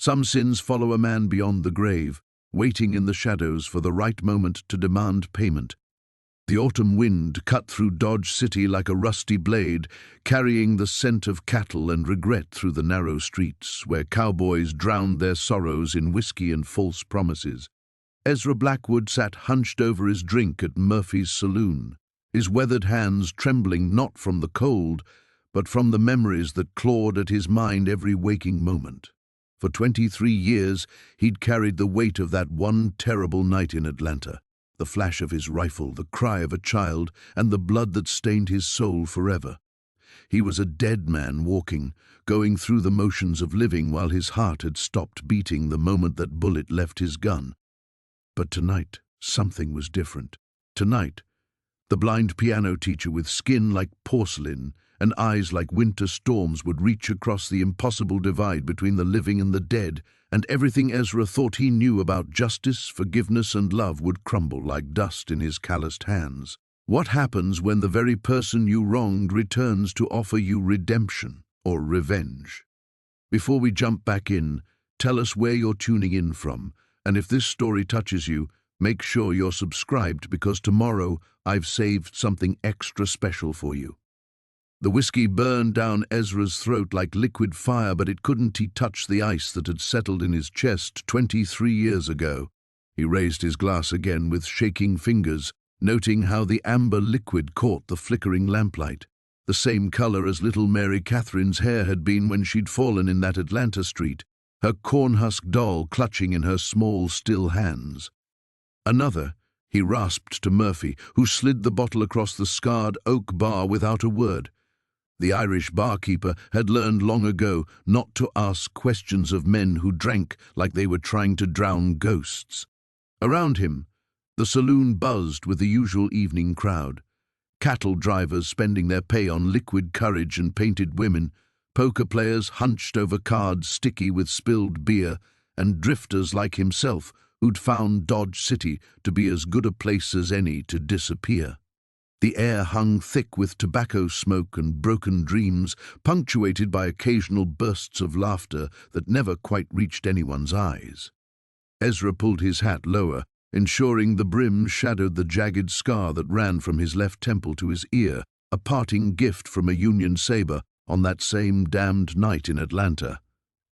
Some sins follow a man beyond the grave, waiting in the shadows for the right moment to demand payment. The autumn wind cut through Dodge City like a rusty blade, carrying the scent of cattle and regret through the narrow streets, where cowboys drowned their sorrows in whiskey and false promises. Ezra Blackwood sat hunched over his drink at Murphy's saloon, his weathered hands trembling not from the cold, but from the memories that clawed at his mind every waking moment. For 23 years, he'd carried the weight of that one terrible night in Atlanta. The flash of his rifle, the cry of a child, and the blood that stained his soul forever. He was a dead man walking, going through the motions of living while his heart had stopped beating the moment that bullet left his gun. But tonight, something was different. Tonight, the blind piano teacher with skin like porcelain and eyes like winter storms would reach across the impossible divide between the living and the dead, and everything Ezra thought he knew about justice, forgiveness, and love would crumble like dust in his calloused hands. What happens when the very person you wronged returns to offer you redemption or revenge? Before we jump back in, tell us where you're tuning in from, and if this story touches you, make sure you're subscribed because tomorrow I've saved something extra special for you. The whiskey burned down Ezra's throat like liquid fire, but it couldn't touch the ice that had settled in his chest 23 years ago. He raised his glass again with shaking fingers, noting how the amber liquid caught the flickering lamplight, the same color as little Mary Catherine's hair had been when she'd fallen in that Atlanta street, her cornhusk doll clutching in her small, still hands. Another, he rasped to Murphy, who slid the bottle across the scarred oak bar without a word. The Irish barkeeper had learned long ago not to ask questions of men who drank like they were trying to drown ghosts. Around him, the saloon buzzed with the usual evening crowd. Cattle drivers spending their pay on liquid courage and painted women, poker players hunched over cards sticky with spilled beer, and drifters like himself who'd found Dodge City to be as good a place as any to disappear. The air hung thick with tobacco smoke and broken dreams, punctuated by occasional bursts of laughter that never quite reached anyone's eyes. Ezra pulled his hat lower, ensuring the brim shadowed the jagged scar that ran from his left temple to his ear, a parting gift from a Union saber on that same damned night in Atlanta.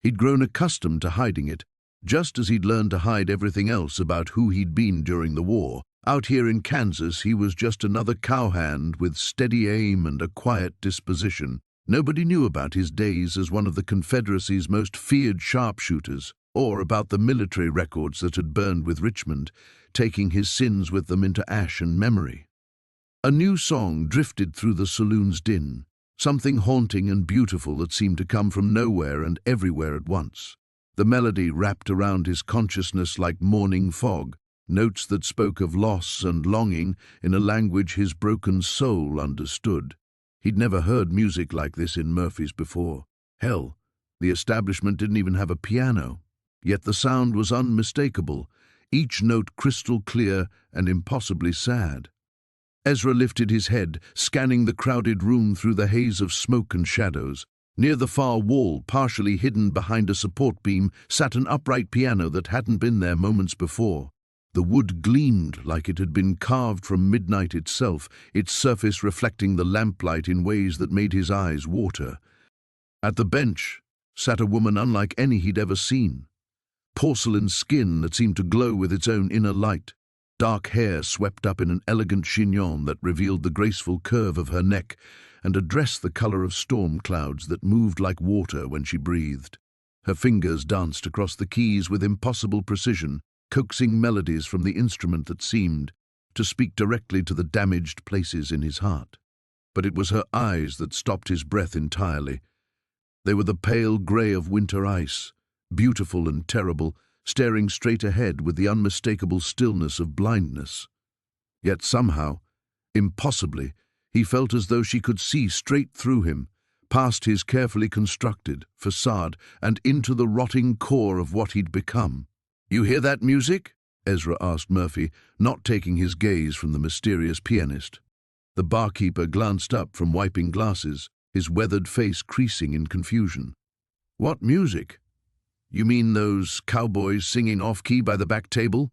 He'd grown accustomed to hiding it, just as he'd learned to hide everything else about who he'd been during the war. Out here in Kansas, he was just another cowhand with steady aim and a quiet disposition. Nobody knew about his days as one of the Confederacy's most feared sharpshooters, or about the military records that had burned with Richmond, taking his sins with them into ash and memory. A new song drifted through the saloon's din, something haunting and beautiful that seemed to come from nowhere and everywhere at once. The melody wrapped around his consciousness like morning fog, notes that spoke of loss and longing in a language his broken soul understood. He'd never heard music like this in Murphy's before. Hell, the establishment didn't even have a piano. Yet the sound was unmistakable, each note crystal clear and impossibly sad. Ezra lifted his head, scanning the crowded room through the haze of smoke and shadows. Near the far wall, partially hidden behind a support beam, sat an upright piano that hadn't been there moments before. The wood gleamed like it had been carved from midnight itself, its surface reflecting the lamplight in ways that made his eyes water. At the bench sat a woman unlike any he'd ever seen. Porcelain skin that seemed to glow with its own inner light, dark hair swept up in an elegant chignon that revealed the graceful curve of her neck, and a dress the color of storm clouds that moved like water when she breathed. Her fingers danced across the keys with impossible precision, coaxing melodies from the instrument that seemed to speak directly to the damaged places in his heart. But it was her eyes that stopped his breath entirely. They were the pale grey of winter ice, beautiful and terrible, staring straight ahead with the unmistakable stillness of blindness. Yet somehow, impossibly, he felt as though she could see straight through him, past his carefully constructed facade and into the rotting core of what he'd become. "You hear that music?" Ezra asked Murphy, not taking his gaze from the mysterious pianist. The barkeeper glanced up from wiping glasses, his weathered face creasing in confusion. "What music?" You mean those cowboys singing off-key by the back table?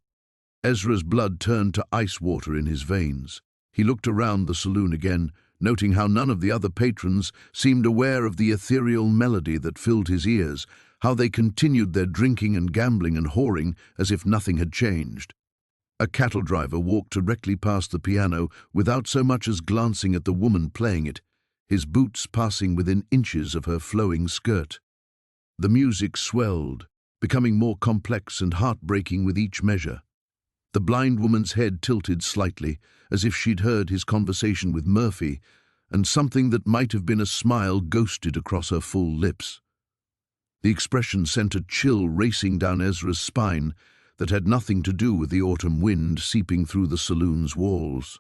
Ezra's blood turned to ice water in his veins. He looked around the saloon again, noting how none of the other patrons seemed aware of the ethereal melody that filled his ears, how they continued their drinking and gambling and whoring as if nothing had changed. A cattle driver walked directly past the piano without so much as glancing at the woman playing it, his boots passing within inches of her flowing skirt. The music swelled, becoming more complex and heartbreaking with each measure. The blind woman's head tilted slightly, as if she'd heard his conversation with Murphy, and something that might have been a smile ghosted across her full lips. The expression sent a chill racing down Ezra's spine that had nothing to do with the autumn wind seeping through the saloon's walls.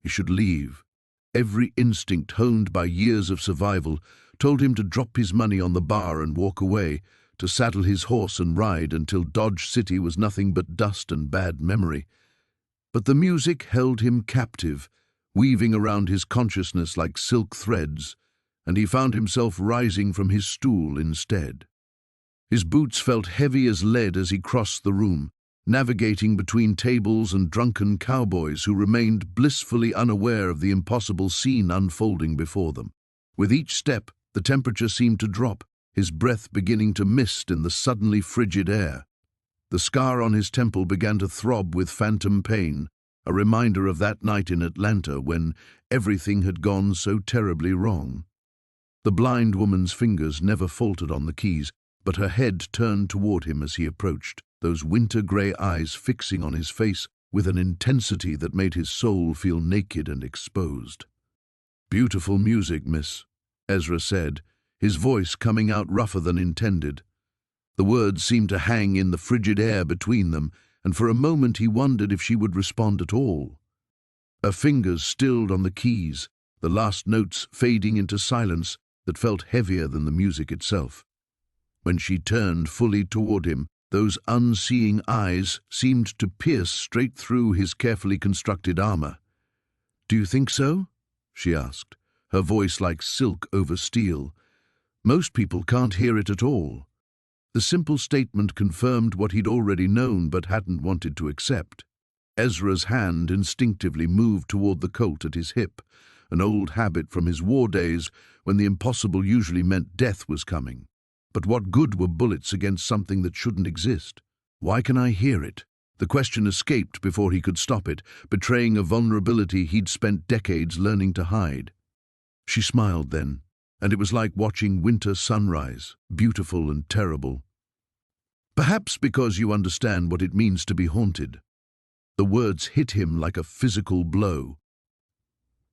He should leave. Every instinct honed by years of survival told him to drop his money on the bar and walk away, to saddle his horse and ride until Dodge City was nothing but dust and bad memory. But the music held him captive, weaving around his consciousness like silk threads, and he found himself rising from his stool instead. His boots felt heavy as lead as he crossed the room, navigating between tables and drunken cowboys who remained blissfully unaware of the impossible scene unfolding before them. With each step, the temperature seemed to drop, his breath beginning to mist in the suddenly frigid air. The scar on his temple began to throb with phantom pain, a reminder of that night in Atlanta when everything had gone so terribly wrong. The blind woman's fingers never faltered on the keys, but her head turned toward him as he approached, those winter-grey eyes fixing on his face with an intensity that made his soul feel naked and exposed. "Beautiful music, miss," Ezra said, his voice coming out rougher than intended. The words seemed to hang in the frigid air between them, and for a moment he wondered if she would respond at all. Her fingers stilled on the keys, the last notes fading into silence that felt heavier than the music itself. When she turned fully toward him, those unseeing eyes seemed to pierce straight through his carefully constructed armor. "Do you think so?" she asked, her voice like silk over steel. Most people can't hear it at all. The simple statement confirmed what he'd already known but hadn't wanted to accept. Ezra's hand instinctively moved toward the Colt at his hip, an old habit from his war days when the impossible usually meant death was coming. But what good were bullets against something that shouldn't exist? "Why can I hear it?" The question escaped before he could stop it, betraying a vulnerability he'd spent decades learning to hide. She smiled then, and it was like watching winter sunrise, beautiful and terrible. "Perhaps because you understand what it means to be haunted." The words hit him like a physical blow.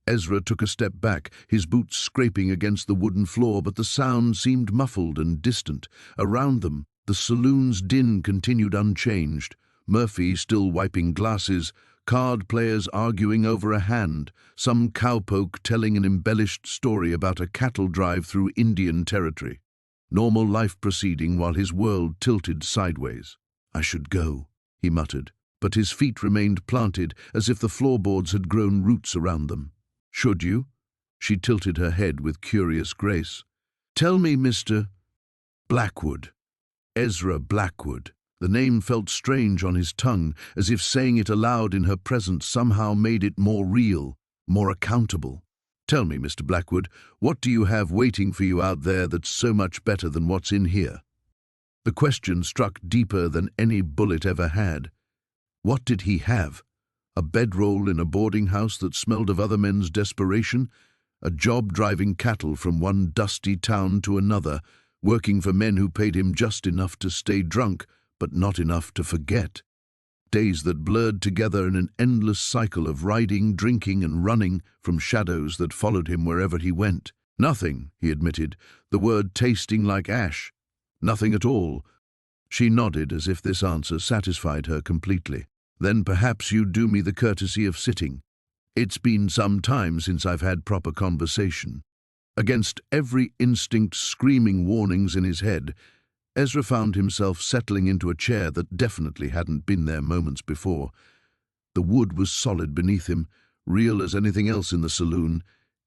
Ezra took a step back, his boots scraping against the wooden floor, but the sound seemed muffled and distant. Around them, the saloon's din continued unchanged. Murphy still wiping glasses, card players arguing over a hand, some cowpoke telling an embellished story about a cattle drive through Indian territory. Normal life proceeding while his world tilted sideways. "I should go," he muttered, but his feet remained planted as if the floorboards had grown roots around them. "Should you?" She tilted her head with curious grace. "Tell me, Mr. Blackwood." Ezra Blackwood. The name felt strange on his tongue, as if saying it aloud in her presence somehow made it more real, more accountable. "Tell me, Mr. Blackwood, what do you have waiting for you out there that's so much better than what's in here?" The question struck deeper than any bullet ever had. What did he have? A bedroll in a boarding house that smelled of other men's desperation? A job driving cattle from one dusty town to another, working for men who paid him just enough to stay drunk, but not enough to forget? Days that blurred together in an endless cycle of riding, drinking, and running from shadows that followed him wherever he went. "Nothing," he admitted, the word tasting like ash. "Nothing at all." She nodded as if this answer satisfied her completely. "Then perhaps you'd do me the courtesy of sitting. It's been some time since I've had proper conversation." Against every instinct screaming warnings in his head, Ezra found himself settling into a chair that definitely hadn't been there moments before. The wood was solid beneath him, real as anything else in the saloon,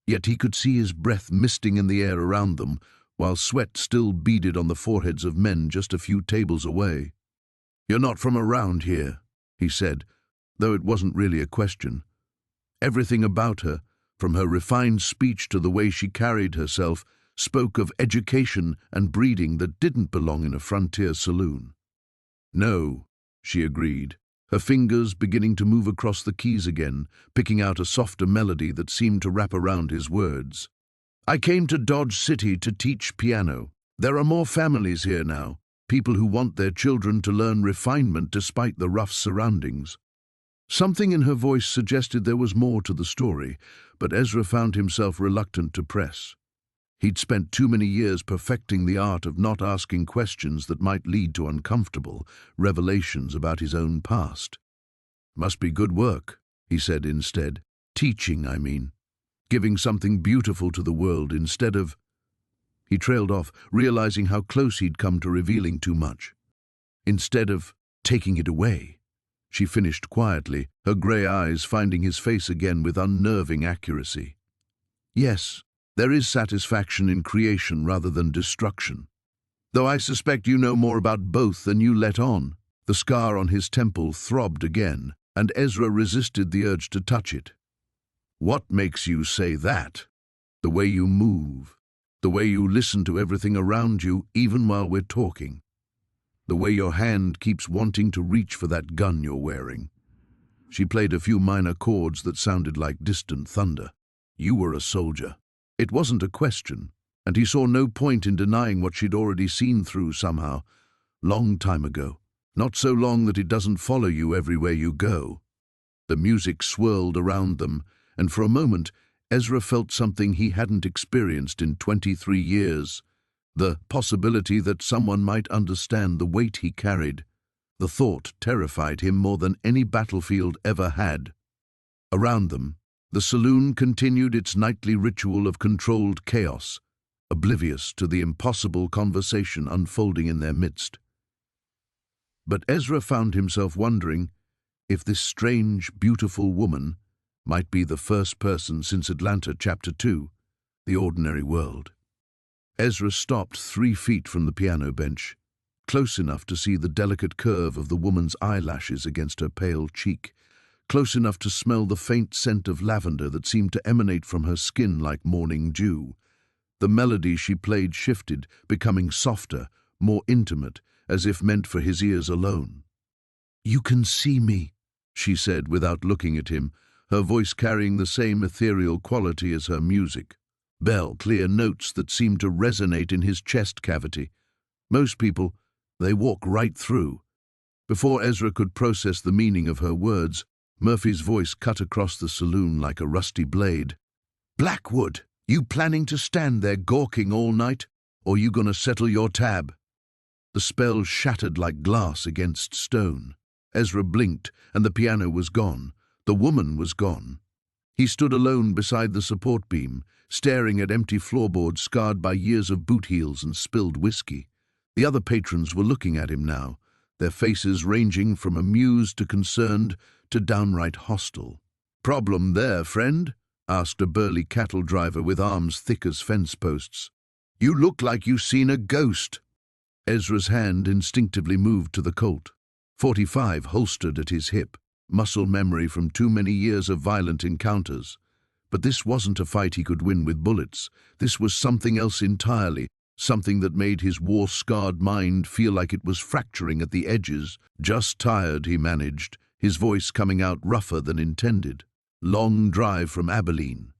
yet he could see his breath misting in the air around them, while sweat still beaded on the foreheads of men just a few tables away. "You're not from around here," he said, though it wasn't really a question. Everything about her, from her refined speech to the way she carried herself, spoke of education and breeding that didn't belong in a frontier saloon. "No," she agreed, her fingers beginning to move across the keys again, picking out a softer melody that seemed to wrap around his words. "I came to Dodge City to teach piano. There are more families here now, people who want their children to learn refinement despite the rough surroundings." Something in her voice suggested there was more to the story, but Ezra found himself reluctant to press. He'd spent too many years perfecting the art of not asking questions that might lead to uncomfortable revelations about his own past. "Must be good work," he said instead. "Teaching, I mean. Giving something beautiful to the world instead of—" He trailed off, realizing how close he'd come to revealing too much. "Instead of taking it away," she finished quietly, her grey eyes finding his face again with unnerving accuracy. "Yes, there is satisfaction in creation rather than destruction. Though I suspect you know more about both than you let on." The scar on his temple throbbed again, and Ezra resisted the urge to touch it. "What makes you say that?" "The way you move. The way you listen to everything around you, even while we're talking. The way your hand keeps wanting to reach for that gun you're wearing." She played a few minor chords that sounded like distant thunder. "You were a soldier." It wasn't a question, and he saw no point in denying what she'd already seen through somehow, long time ago. Not so long that it doesn't follow you everywhere you go. The music swirled around them, and for a moment Ezra felt something he hadn't experienced in 23 years. The possibility that someone might understand the weight he carried. The thought terrified him more than any battlefield ever had. Around them, the saloon continued its nightly ritual of controlled chaos, oblivious to the impossible conversation unfolding in their midst. But Ezra found himself wondering if this strange, beautiful woman might be the first person since Atlanta Chapter 2, The Ordinary World. Ezra stopped 3 feet from the piano bench, close enough to see the delicate curve of the woman's eyelashes against her pale cheek, close enough to smell the faint scent of lavender that seemed to emanate from her skin like morning dew. The melody she played shifted, becoming softer, more intimate, as if meant for his ears alone. "You can see me," she said without looking at him, her voice carrying the same ethereal quality as her music. Clear notes that seemed to resonate in his chest cavity. Most people, they walk right through. Before Ezra could process the meaning of her words, Murphy's voice cut across the saloon like a rusty blade. "Blackwood, you planning to stand there gawking all night, or you gonna settle your tab?" The spell shattered like glass against stone. Ezra blinked, and the piano was gone. The woman was gone. He stood alone beside the support beam, staring at empty floorboards scarred by years of boot heels and spilled whiskey. The other patrons were looking at him now, their faces ranging from amused to concerned to downright hostile. "Problem there, friend?" asked a burly cattle driver with arms thick as fence posts. "You look like you seen a ghost." Ezra's hand instinctively moved to the Colt. .45 holstered at his hip, muscle memory from too many years of violent encounters. But this wasn't a fight he could win with bullets. This was something else entirely, something that made his war-scarred mind feel like it was fracturing at the edges. "Just tired," he managed, his voice coming out rougher than intended. "Long drive from Abilene."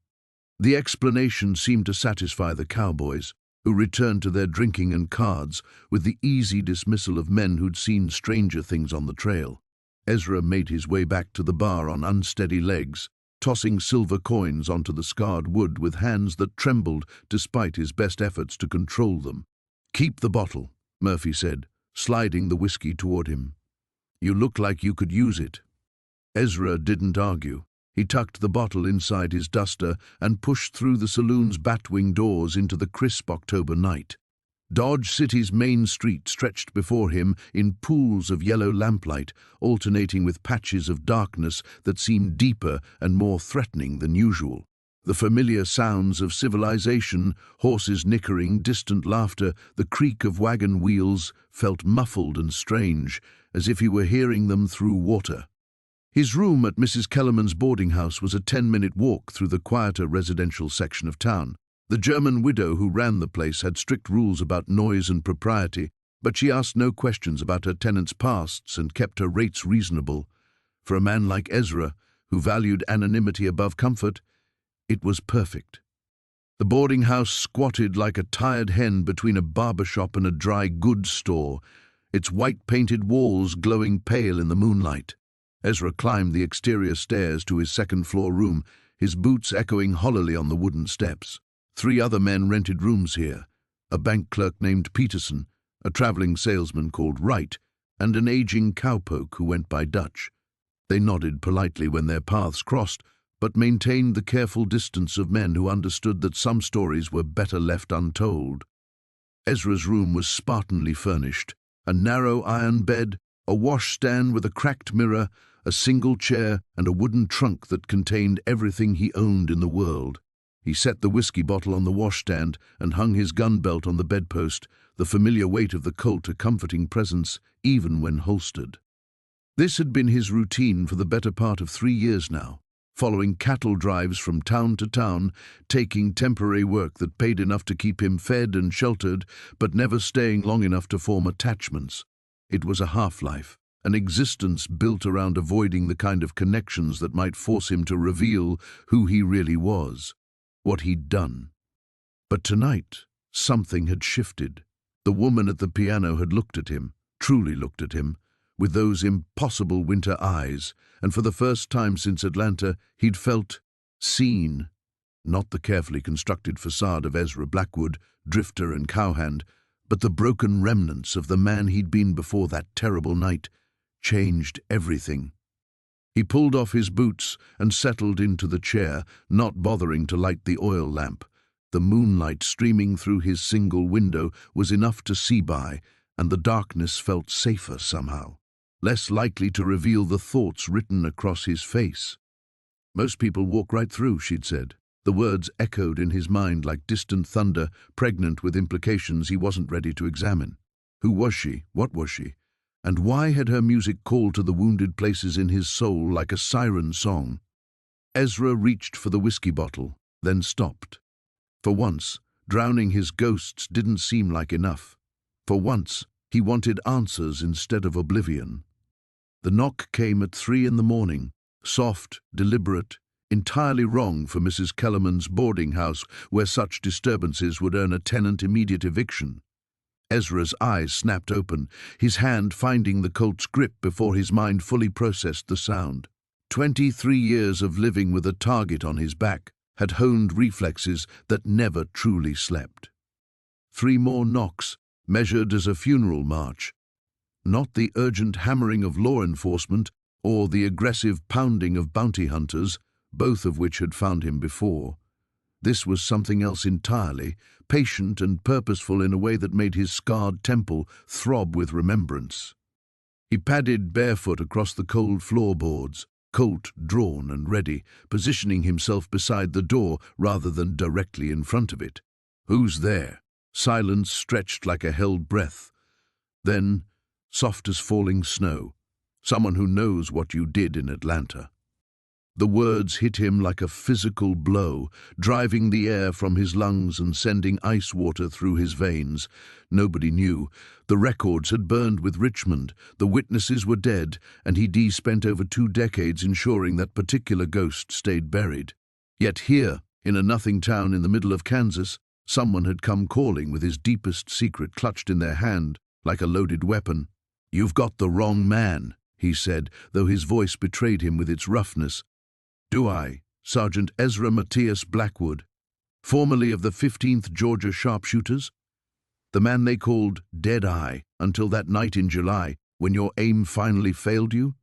The explanation seemed to satisfy the cowboys, who returned to their drinking and cards with the easy dismissal of men who'd seen stranger things on the trail. Ezra made his way back to the bar on unsteady legs, tossing silver coins onto the scarred wood with hands that trembled despite his best efforts to control them. "Keep the bottle," Murphy said, sliding the whiskey toward him. "You look like you could use it." Ezra didn't argue. He tucked the bottle inside his duster and pushed through the saloon's batwing doors into the crisp October night. Dodge City's main street stretched before him in pools of yellow lamplight, alternating with patches of darkness that seemed deeper and more threatening than usual. The familiar sounds of civilization, horses nickering, distant laughter, the creak of wagon wheels, felt muffled and strange, as if he were hearing them through water. His room at Mrs. Kellerman's boarding house was a 10-minute walk through the quieter residential section of town. The German widow who ran the place had strict rules about noise and propriety, but she asked no questions about her tenants' pasts and kept her rates reasonable. For a man like Ezra, who valued anonymity above comfort, it was perfect. The boarding house squatted like a tired hen between a barber shop and a dry goods store, its white-painted walls glowing pale in the moonlight. Ezra climbed the exterior stairs to his second-floor room, his boots echoing hollowly on the wooden steps. 3 other men rented rooms here, a bank clerk named Peterson, a traveling salesman called Wright, and an aging cowpoke who went by Dutch. They nodded politely when their paths crossed, but maintained the careful distance of men who understood that some stories were better left untold. Ezra's room was spartanly furnished, a narrow iron bed, a washstand with a cracked mirror, a single chair, and a wooden trunk that contained everything he owned in the world. He set the whiskey bottle on the washstand and hung his gun belt on the bedpost, the familiar weight of the Colt a comforting presence, even when holstered. This had been his routine for the better part of 3 years now, following cattle drives from town to town, taking temporary work that paid enough to keep him fed and sheltered, but never staying long enough to form attachments. It was a half-life, an existence built around avoiding the kind of connections that might force him to reveal who he really was, what he'd done. But tonight, something had shifted. The woman at the piano had looked at him, truly looked at him, with those impossible winter eyes, and for the first time since Atlanta, he'd felt seen. Not the carefully constructed facade of Ezra Blackwood, drifter and cowhand, but the broken remnants of the man he'd been before that terrible night, changed everything. He pulled off his boots and settled into the chair, not bothering to light the oil lamp. The moonlight streaming through his single window was enough to see by, and the darkness felt safer somehow, less likely to reveal the thoughts written across his face. "Most people walk right through," she'd said. The words echoed in his mind like distant thunder, pregnant with implications he wasn't ready to examine. Who was she? What was she? And why had her music called to the wounded places in his soul like a siren song? Ezra reached for the whiskey bottle, then stopped. For once, drowning his ghosts didn't seem like enough. For once, he wanted answers instead of oblivion. The knock came at 3 in the morning, soft, deliberate, entirely wrong for Mrs. Kellerman's boarding house, where such disturbances would earn a tenant immediate eviction. Ezra's eyes snapped open, his hand finding the Colt's grip before his mind fully processed the sound. 23 years of living with a target on his back had honed reflexes that never truly slept. 3 more knocks, measured as a funeral march. Not the urgent hammering of law enforcement or the aggressive pounding of bounty hunters, both of which had found him before. This was something else entirely, patient and purposeful in a way that made his scarred temple throb with remembrance. He padded barefoot across the cold floorboards, Colt drawn and ready, positioning himself beside the door rather than directly in front of it. "Who's there?" Silence stretched like a held breath. Then, soft as falling snow, "Someone who knows what you did in Atlanta." The words hit him like a physical blow, driving the air from his lungs and sending ice water through his veins. Nobody knew. The records had burned with Richmond, the witnesses were dead, and he'd spent over 2 decades ensuring that particular ghost stayed buried. Yet here, in a nothing town in the middle of Kansas, someone had come calling with his deepest secret clutched in their hand, like a loaded weapon. "You've got the wrong man," he said, though his voice betrayed him with its roughness. "Do I, Sergeant Ezra Matthias Blackwood, formerly of the 15th Georgia Sharpshooters? The man they called Dead-Eye until that night in July when your aim finally failed you?"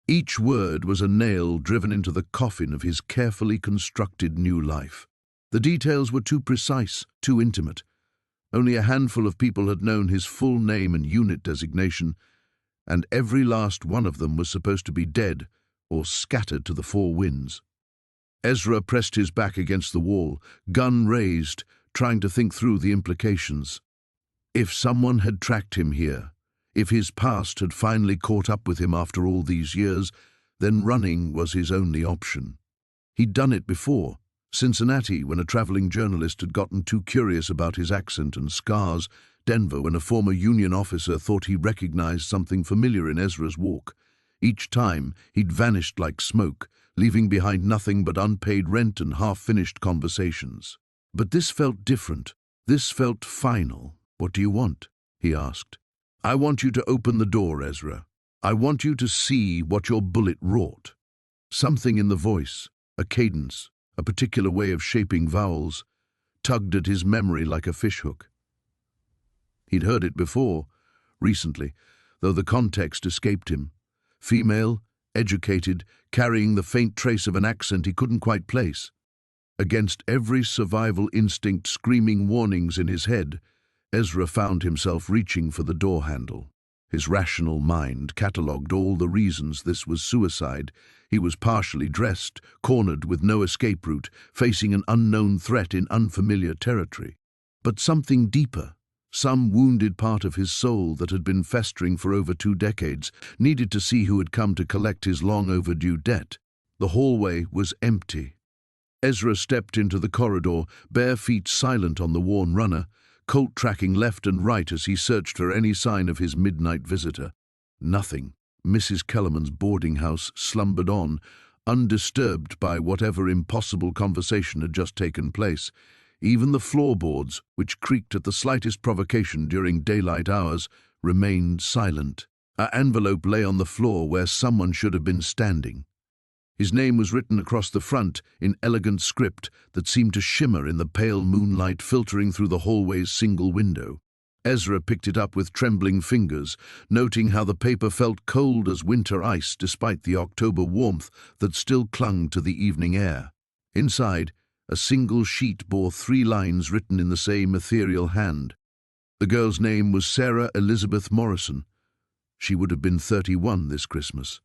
Each word was a nail driven into the coffin of his carefully constructed new life. The details were too precise, too intimate. Only a handful of people had known his full name and unit designation, and every last one of them was supposed to be dead or scattered to the 4 winds. Ezra pressed his back against the wall, gun raised, trying to think through the implications. If someone had tracked him here, if his past had finally caught up with him after all these years, then running was his only option. He'd done it before. Cincinnati, when a traveling journalist had gotten too curious about his accent and scars. Denver, when a former Union officer thought he recognized something familiar in Ezra's walk. Each time, he'd vanished like smoke, leaving behind nothing but unpaid rent and half-finished conversations. But this felt different. This felt final. "What do you want?" he asked. "I want you to open the door, Ezra. I want you to see what your bullet wrought." Something in the voice, a cadence, a particular way of shaping vowels, tugged at his memory like a fishhook. He'd heard it before, recently, though the context escaped him. Female, educated, carrying the faint trace of an accent he couldn't quite place. Against every survival instinct screaming warnings in his head, Ezra found himself reaching for the door handle. His rational mind catalogued all the reasons this was suicide. He was partially dressed, cornered with no escape route, facing an unknown threat in unfamiliar territory. But something deeper, some wounded part of his soul that had been festering for over 2 decades, needed to see who had come to collect his long-overdue debt. The hallway was empty. Ezra stepped into the corridor, bare feet silent on the worn runner, Colt tracking left and right as he searched for any sign of his midnight visitor. Nothing. Mrs. Kellerman's boarding house slumbered on, undisturbed by whatever impossible conversation had just taken place. Even the floorboards, which creaked at the slightest provocation during daylight hours, remained silent. An envelope lay on the floor where someone should have been standing. His name was written across the front in elegant script that seemed to shimmer in the pale moonlight filtering through the hallway's single window. Ezra picked it up with trembling fingers, noting how the paper felt cold as winter ice despite the October warmth that still clung to the evening air. Inside, a single sheet bore 3 lines written in the same ethereal hand. The girl's name was Sarah Elizabeth Morrison. She would have been 31 this Christmas.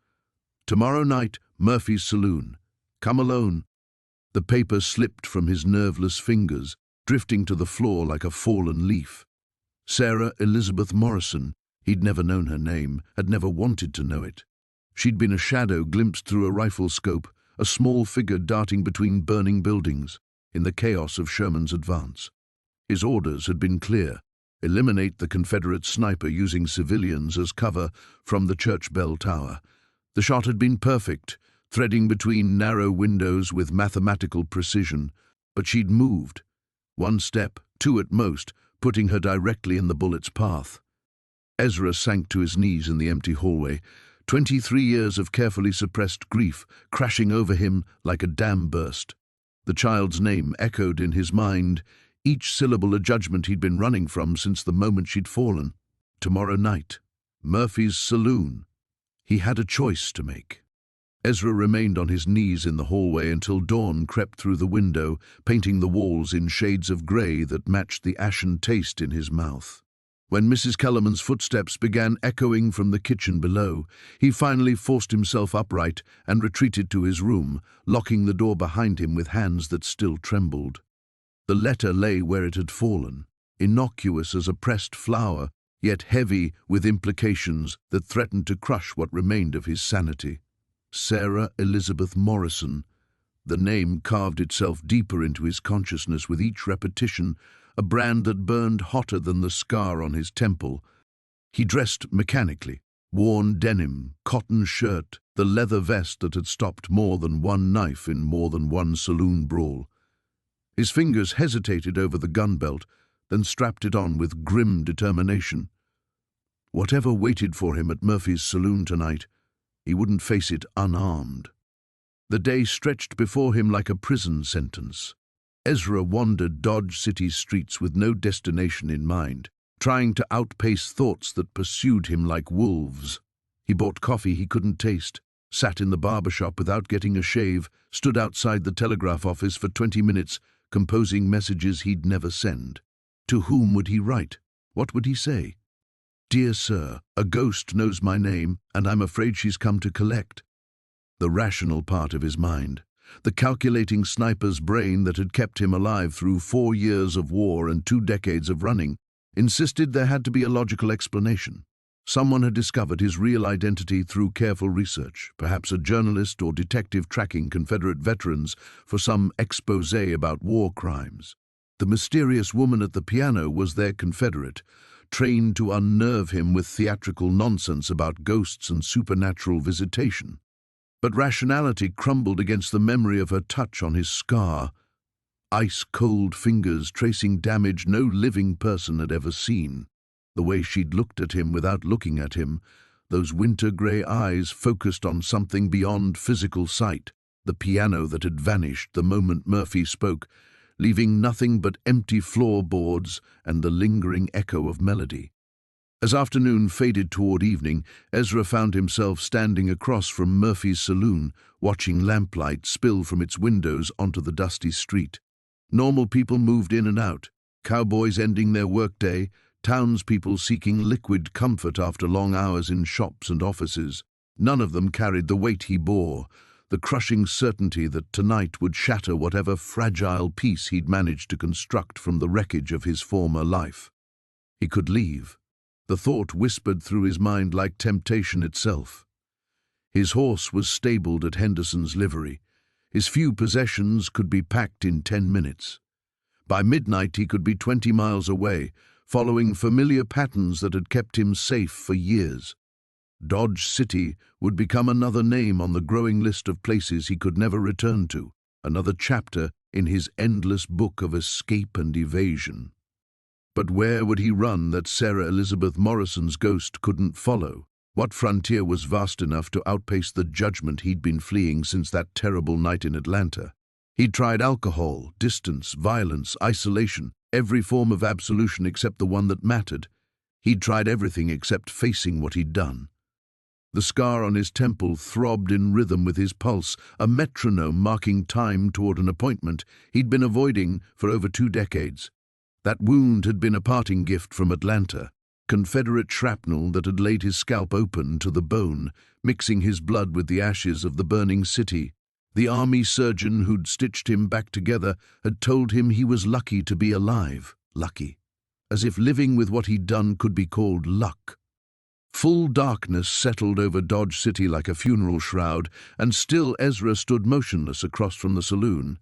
"Tomorrow night, Murphy's Saloon. Come alone." The paper slipped from his nerveless fingers, drifting to the floor like a fallen leaf. Sarah Elizabeth Morrison. He'd never known her name, had never wanted to know it. She'd been a shadow glimpsed through a rifle scope, a small figure darting between burning buildings, in the chaos of Sherman's advance. His orders had been clear: eliminate the Confederate sniper using civilians as cover from the church bell tower. The shot had been perfect, threading between narrow windows with mathematical precision, but she'd moved. 1 step, 2 at most, putting her directly in the bullet's path. Ezra sank to his knees in the empty hallway, 23 years of carefully suppressed grief crashing over him like a dam burst. The child's name echoed in his mind, each syllable a judgment he'd been running from since the moment she'd fallen. Tomorrow night, Murphy's Saloon. He had a choice to make. Ezra remained on his knees in the hallway until dawn crept through the window, painting the walls in shades of grey that matched the ashen taste in his mouth. When Mrs. Kellerman's footsteps began echoing from the kitchen below, he finally forced himself upright and retreated to his room, locking the door behind him with hands that still trembled. The letter lay where it had fallen, innocuous as a pressed flower, yet heavy with implications that threatened to crush what remained of his sanity. Sarah Elizabeth Morrison. The name carved itself deeper into his consciousness with each repetition, a brand that burned hotter than the scar on his temple. He dressed mechanically, worn denim, cotton shirt, the leather vest that had stopped more than one knife in more than one saloon brawl. His fingers hesitated over the gun belt, then strapped it on with grim determination. Whatever waited for him at Murphy's Saloon tonight, he wouldn't face it unarmed. The day stretched before him like a prison sentence. Ezra wandered Dodge City's streets with no destination in mind, trying to outpace thoughts that pursued him like wolves. He bought coffee he couldn't taste, sat in the barber shop without getting a shave, stood outside the telegraph office for 20 minutes, composing messages he'd never send. To whom would he write? What would he say? "Dear sir, a ghost knows my name, and I'm afraid she's come to collect." The rational part of his mind, The calculating sniper's brain that had kept him alive through 4 years of war and 2 decades of running insisted there had to be a logical explanation. Someone had discovered his real identity through careful research, perhaps a journalist or detective tracking Confederate veterans for some exposé about war crimes. The mysterious woman at the piano was their Confederate, trained to unnerve him with theatrical nonsense about ghosts and supernatural visitation. But rationality crumbled against the memory of her touch on his scar, ice-cold fingers tracing damage no living person had ever seen. The way she'd looked at him without looking at him, those winter-grey eyes focused on something beyond physical sight, the piano that had vanished the moment Murphy spoke, leaving nothing but empty floorboards and the lingering echo of melody. As afternoon faded toward evening, Ezra found himself standing across from Murphy's saloon, watching lamplight spill from its windows onto the dusty street. Normal people moved in and out, cowboys ending their workday, townspeople seeking liquid comfort after long hours in shops and offices. None of them carried the weight he bore, the crushing certainty that tonight would shatter whatever fragile peace he'd managed to construct from the wreckage of his former life. He could leave. The thought whispered through his mind like temptation itself. His horse was stabled at Henderson's livery. His few possessions could be packed in 10 minutes. By midnight he could be 20 miles away, following familiar patterns that had kept him safe for years. Dodge City would become another name on the growing list of places he could never return to, another chapter in his endless book of escape and evasion. But where would he run that Sarah Elizabeth Morrison's ghost couldn't follow? What frontier was vast enough to outpace the judgment he'd been fleeing since that terrible night in Atlanta? He'd tried alcohol, distance, violence, isolation, every form of absolution except the one that mattered. He'd tried everything except facing what he'd done. The scar on his temple throbbed in rhythm with his pulse, a metronome marking time toward an appointment he'd been avoiding for over 2 decades. That wound had been a parting gift from Atlanta, Confederate shrapnel that had laid his scalp open to the bone, mixing his blood with the ashes of the burning city. The army surgeon who'd stitched him back together had told him he was lucky to be alive. Lucky. As if living with what he'd done could be called luck. Full darkness settled over Dodge City like a funeral shroud, and still Ezra stood motionless across from the saloon.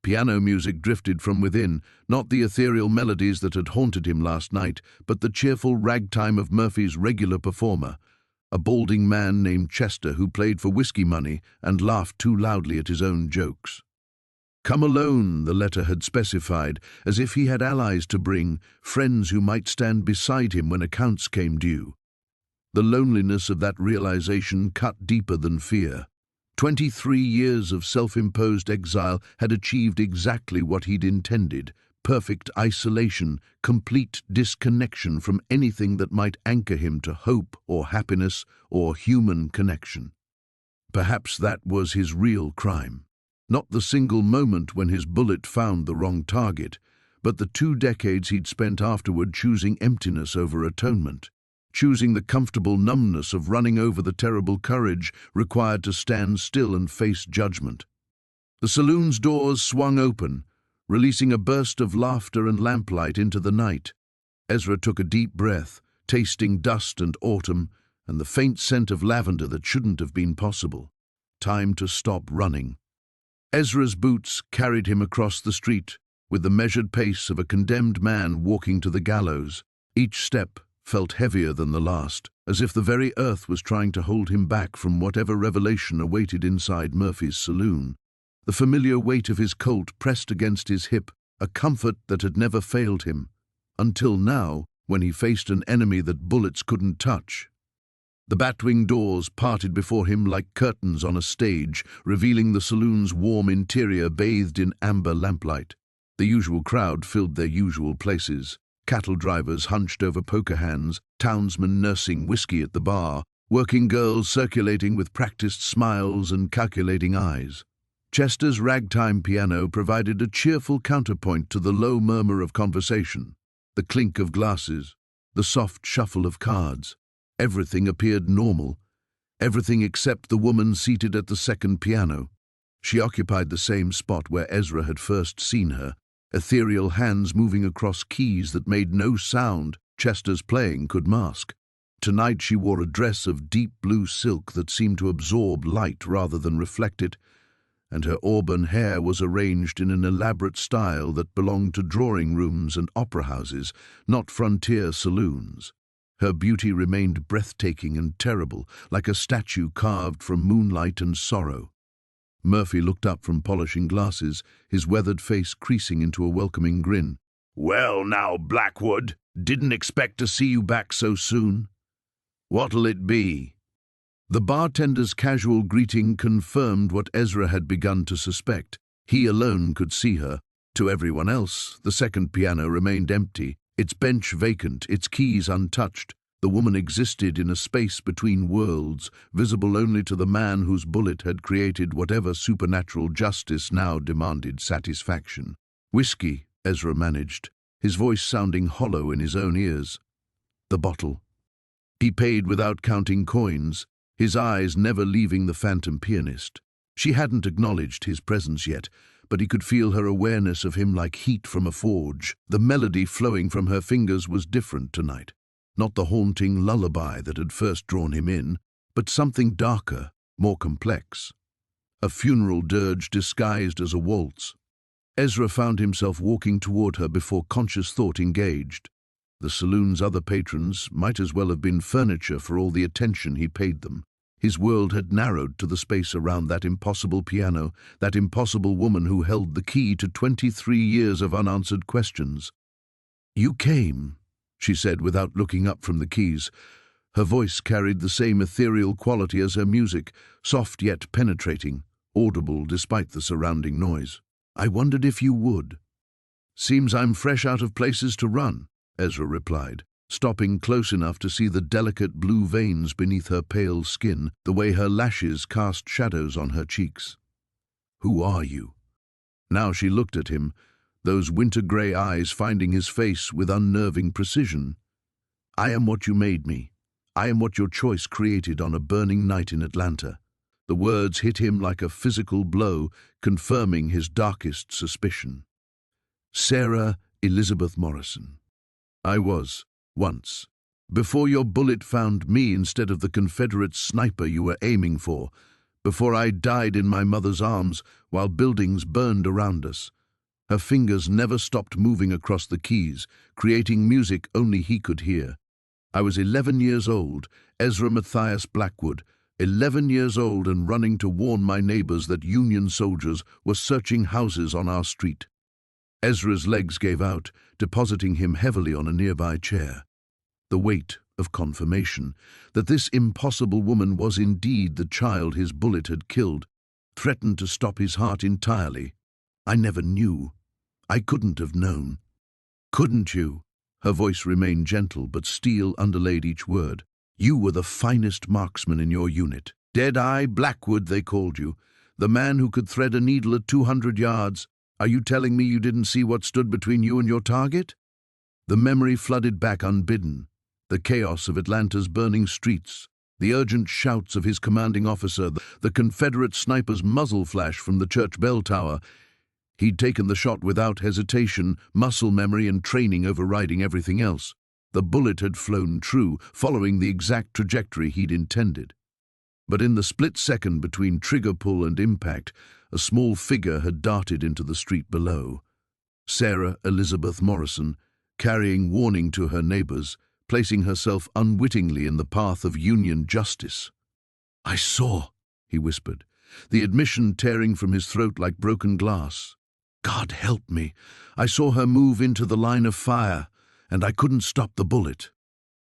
Piano music drifted from within, not the ethereal melodies that had haunted him last night, but the cheerful ragtime of Murphy's regular performer, a balding man named Chester who played for whiskey money and laughed too loudly at his own jokes. Come alone, the letter had specified, as if he had allies to bring, friends who might stand beside him when accounts came due. The loneliness of that realization cut deeper than fear. 23 years of self-imposed exile had achieved exactly what he'd intended: perfect isolation, complete disconnection from anything that might anchor him to hope or happiness or human connection. Perhaps that was his real crime. Not the single moment when his bullet found the wrong target, but the 2 decades he'd spent afterward choosing emptiness over atonement, choosing the comfortable numbness of running over the terrible courage required to stand still and face judgment. The saloon's doors swung open, releasing a burst of laughter and lamplight into the night. Ezra took a deep breath, tasting dust and autumn and the faint scent of lavender that shouldn't have been possible. Time to stop running. Ezra's boots carried him across the street with the measured pace of a condemned man walking to the gallows. Each step felt heavier than the last, as if the very earth was trying to hold him back from whatever revelation awaited inside Murphy's saloon. The familiar weight of his Colt pressed against his hip, a comfort that had never failed him, until now, when he faced an enemy that bullets couldn't touch. The batwing doors parted before him like curtains on a stage, revealing the saloon's warm interior bathed in amber lamplight. The usual crowd filled their usual places. Cattle drivers hunched over poker hands, townsmen nursing whiskey at the bar, working girls circulating with practiced smiles and calculating eyes. Chester's ragtime piano provided a cheerful counterpoint to the low murmur of conversation, the clink of glasses, the soft shuffle of cards. Everything appeared normal, everything except the woman seated at the second piano. She occupied the same spot where Ezra had first seen her, ethereal hands moving across keys that made no sound Chester's playing could mask. Tonight she wore a dress of deep blue silk that seemed to absorb light rather than reflect it, and her auburn hair was arranged in an elaborate style that belonged to drawing rooms and opera houses, not frontier saloons. Her beauty remained breathtaking and terrible, like a statue carved from moonlight and sorrow. Murphy looked up from polishing glasses, his weathered face creasing into a welcoming grin. "Well now, Blackwood, didn't expect to see you back so soon. What'll it be?" The bartender's casual greeting confirmed what Ezra had begun to suspect. He alone could see her. To everyone else, the second piano remained empty, its bench vacant, its keys untouched. The woman existed in a space between worlds, visible only to the man whose bullet had created whatever supernatural justice now demanded satisfaction. "Whiskey," Ezra managed, his voice sounding hollow in his own ears. "The bottle." He paid without counting coins, his eyes never leaving the phantom pianist. She hadn't acknowledged his presence yet, but he could feel her awareness of him like heat from a forge. The melody flowing from her fingers was different tonight. Not the haunting lullaby that had first drawn him in, but something darker, more complex. A funeral dirge disguised as a waltz. Ezra found himself walking toward her before conscious thought engaged. The saloon's other patrons might as well have been furniture for all the attention he paid them. His world had narrowed to the space around that impossible piano, that impossible woman who held the key to 23 years of unanswered questions. "You came," she said without looking up from the keys. Her voice carried the same ethereal quality as her music, soft yet penetrating, audible despite the surrounding noise. "I wondered if you would." "Seems I'm fresh out of places to run," Ezra replied, stopping close enough to see the delicate blue veins beneath her pale skin, the way her lashes cast shadows on her cheeks. "Who are you?" Now she looked at him, those winter-grey eyes finding his face with unnerving precision. "I am what you made me. I am what your choice created on a burning night in Atlanta." The words hit him like a physical blow, confirming his darkest suspicion. "Sarah Elizabeth Morrison. I was, once. Before your bullet found me instead of the Confederate sniper you were aiming for. Before I died in my mother's arms while buildings burned around us." Her fingers never stopped moving across the keys, creating music only he could hear. "I was 11 years old, Ezra Matthias Blackwood, 11 years old and running to warn my neighbors that Union soldiers were searching houses on our street." Ezra's legs gave out, depositing him heavily on a nearby chair. The weight of confirmation that this impossible woman was indeed the child his bullet had killed threatened to stop his heart entirely. "I never knew. I couldn't have known." "Couldn't you?" Her voice remained gentle, but steel underlaid each word. "You were the finest marksman in your unit. Dead-Eye Blackwood, they called you. The man who could thread a needle at 200 yards. Are you telling me you didn't see what stood between you and your target?" The memory flooded back unbidden. The chaos of Atlanta's burning streets, the urgent shouts of his commanding officer, the Confederate sniper's muzzle flash from the church bell tower. He'd taken the shot without hesitation, muscle memory and training overriding everything else. The bullet had flown true, following the exact trajectory he'd intended. But in the split second between trigger pull and impact, a small figure had darted into the street below. Sarah Elizabeth Morrison, carrying warning to her neighbors, placing herself unwittingly in the path of Union justice. "I saw," he whispered, the admission tearing from his throat like broken glass. "God help me. I saw her move into the line of fire, and I couldn't stop the bullet."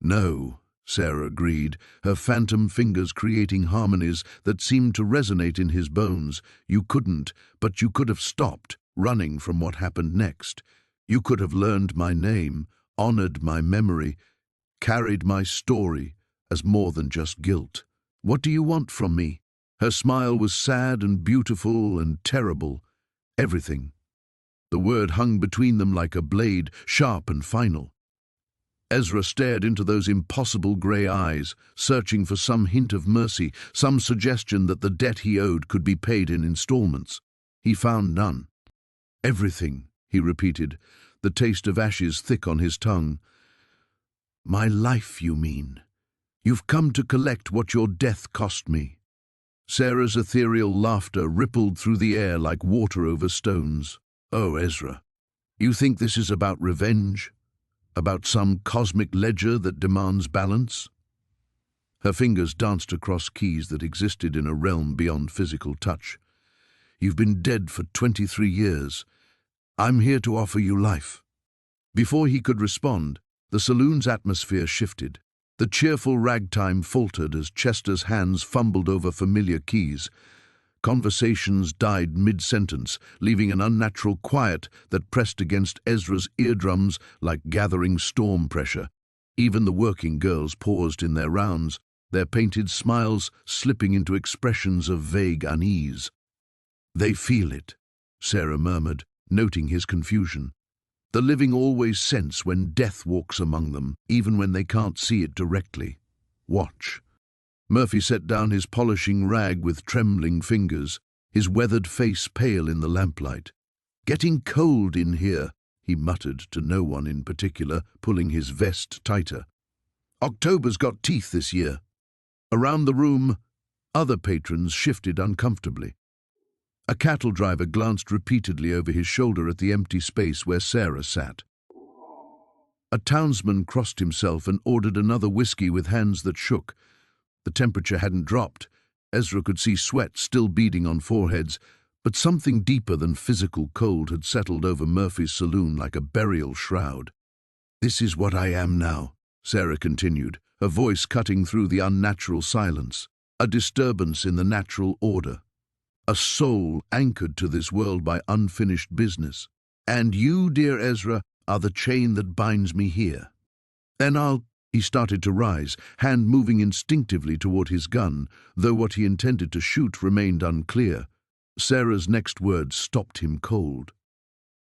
"No," Sarah agreed, her phantom fingers creating harmonies that seemed to resonate in his bones. "You couldn't, but you could have stopped, running from what happened next. You could have learned my name, honored my memory, carried my story as more than just guilt. What do you want from me?" Her smile was sad and beautiful and terrible. "Everything." The word hung between them like a blade, sharp and final. Ezra stared into those impossible grey eyes, searching for some hint of mercy, some suggestion that the debt he owed could be paid in installments. He found none. "Everything," he repeated, the taste of ashes thick on his tongue. "My life, you mean? You've come to collect what your death cost me." Sarah's ethereal laughter rippled through the air like water over stones. "Oh, Ezra, you think this is about revenge? About some cosmic ledger that demands balance?" Her fingers danced across keys that existed in a realm beyond physical touch. "You've been dead for 23 years. I'm here to offer you life." Before he could respond, the saloon's atmosphere shifted. The cheerful ragtime faltered as Chester's hands fumbled over familiar keys. Conversations died mid-sentence, leaving an unnatural quiet that pressed against Ezra's eardrums like gathering storm pressure. Even the working girls paused in their rounds, their painted smiles slipping into expressions of vague unease. "They feel it," Sarah murmured, noting his confusion. "The living always sense when death walks among them, even when they can't see it directly. Watch." Murphy set down his polishing rag with trembling fingers, his weathered face pale in the lamplight. "Getting cold in here," he muttered to no one in particular, pulling his vest tighter. "October's got teeth this year." Around the room, other patrons shifted uncomfortably. A cattle driver glanced repeatedly over his shoulder at the empty space where Sarah sat. A townsman crossed himself and ordered another whiskey with hands that shook. The temperature hadn't dropped. Ezra could see sweat still beading on foreheads, but something deeper than physical cold had settled over Murphy's saloon like a burial shroud. "This is what I am now," Sarah continued, her voice cutting through the unnatural silence. "A disturbance in the natural order. A soul anchored to this world by unfinished business. And you, dear Ezra, are the chain that binds me here. Then He started to rise, hand moving instinctively toward his gun, though what he intended to shoot remained unclear. Sarah's next words stopped him cold.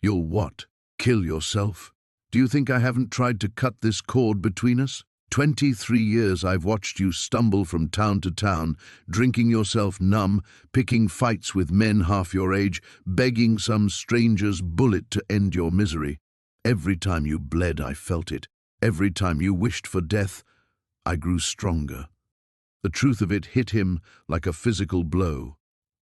"You'll what? Kill yourself? Do you think I haven't tried to cut this cord between us? 23 years I've watched you stumble from town to town, drinking yourself numb, picking fights with men half your age, begging some stranger's bullet to end your misery. Every time you bled, I felt it. Every time you wished for death, I grew stronger." The truth of it hit him like a physical blow.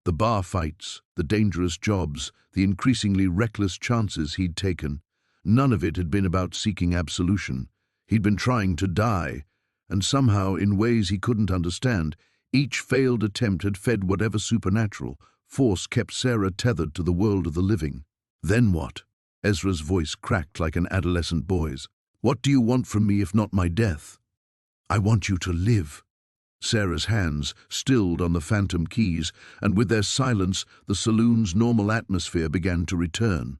The bar fights, the dangerous jobs, the increasingly reckless chances he'd taken, none of it had been about seeking absolution. He'd been trying to die, and somehow, in ways he couldn't understand, each failed attempt had fed whatever supernatural force kept Sarah tethered to the world of the living. "Then what?" Ezra's voice cracked like an adolescent boy's. "What do you want from me if not my death?" "I want you to live." Sarah's hands stilled on the phantom keys, and with their silence, the saloon's normal atmosphere began to return.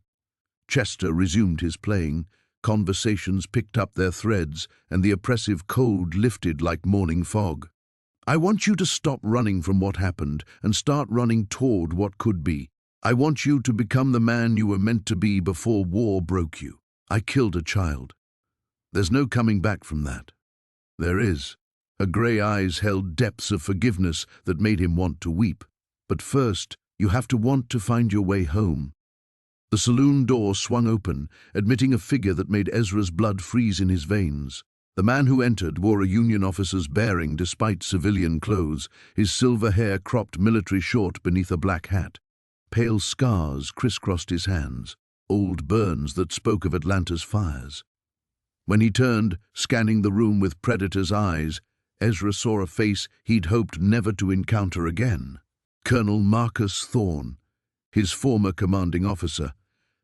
Chester resumed his playing, conversations picked up their threads, and the oppressive cold lifted like morning fog. "I want you to stop running from what happened and start running toward what could be. I want you to become the man you were meant to be before war broke you. I killed a child. There's no coming back from that." "There is." Her grey eyes held depths of forgiveness that made him want to weep. "But first, you have to want to find your way home." The saloon door swung open, admitting a figure that made Ezra's blood freeze in his veins. The man who entered wore a Union officer's bearing despite civilian clothes, his silver hair cropped military short beneath a black hat. Pale scars crisscrossed his hands, old burns that spoke of Atlanta's fires. When he turned, scanning the room with predator's eyes, Ezra saw a face he'd hoped never to encounter again. Colonel Marcus Thorne, his former commanding officer,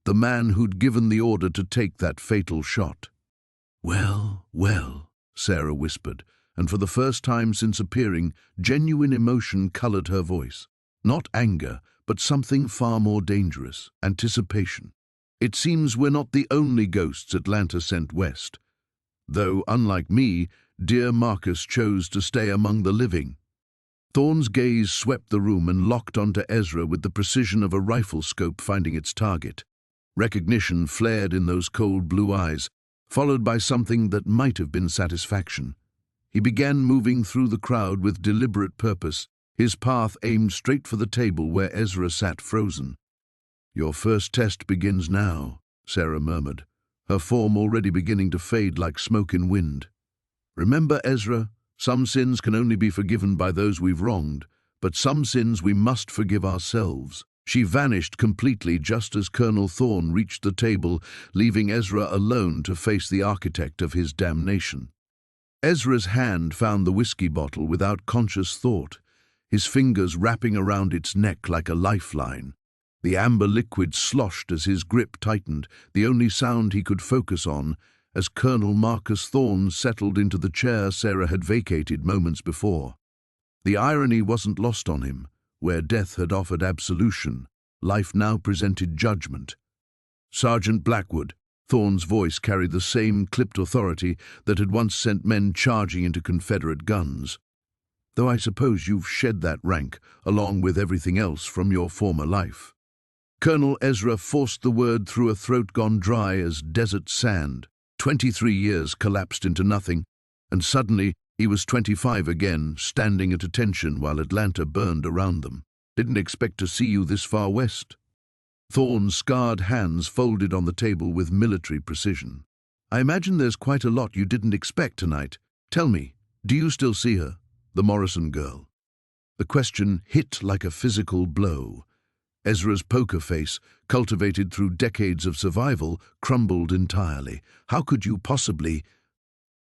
the man who'd given the order to take that fatal shot. "Well, well," Sarah whispered, and for the first time since appearing, genuine emotion colored her voice. Not anger, but something far more dangerous, anticipation. "It seems we're not the only ghosts Atlanta sent west. Though, unlike me, dear Marcus chose to stay among the living." Thorne's gaze swept the room and locked onto Ezra with the precision of a rifle scope finding its target. Recognition flared in those cold blue eyes. followed by something that might have been satisfaction. He began moving through the crowd with deliberate purpose, his path aimed straight for the table where Ezra sat frozen. "Your first test begins now," Sarah murmured, her form already beginning to fade like smoke in wind. "Remember, Ezra, some sins can only be forgiven by those we've wronged, but some sins we must forgive ourselves." She vanished completely just as Colonel Thorne reached the table, leaving Ezra alone to face the architect of his damnation. Ezra's hand found the whiskey bottle without conscious thought, his fingers wrapping around its neck like a lifeline. The amber liquid sloshed as his grip tightened, the only sound he could focus on, as Colonel Marcus Thorne settled into the chair Sarah had vacated moments before. The irony wasn't lost on him. Where death had offered absolution, life now presented judgment. "Sergeant Blackwood," Thorne's voice carried the same clipped authority that had once sent men charging into Confederate guns. "Though I suppose you've shed that rank, along with everything else from your former life." Colonel Ezra forced the word through a throat gone dry as desert sand. 23 years collapsed into nothing, and suddenly he was 25 again, standing at attention while Atlanta burned around them. "Didn't expect to see you this far west." Thorne's scarred hands folded on the table with military precision. "I imagine there's quite a lot you didn't expect tonight. Tell me, do you still see her, the Morrison girl?" The question hit like a physical blow. Ezra's poker face, cultivated through decades of survival, crumbled entirely. "How could you possibly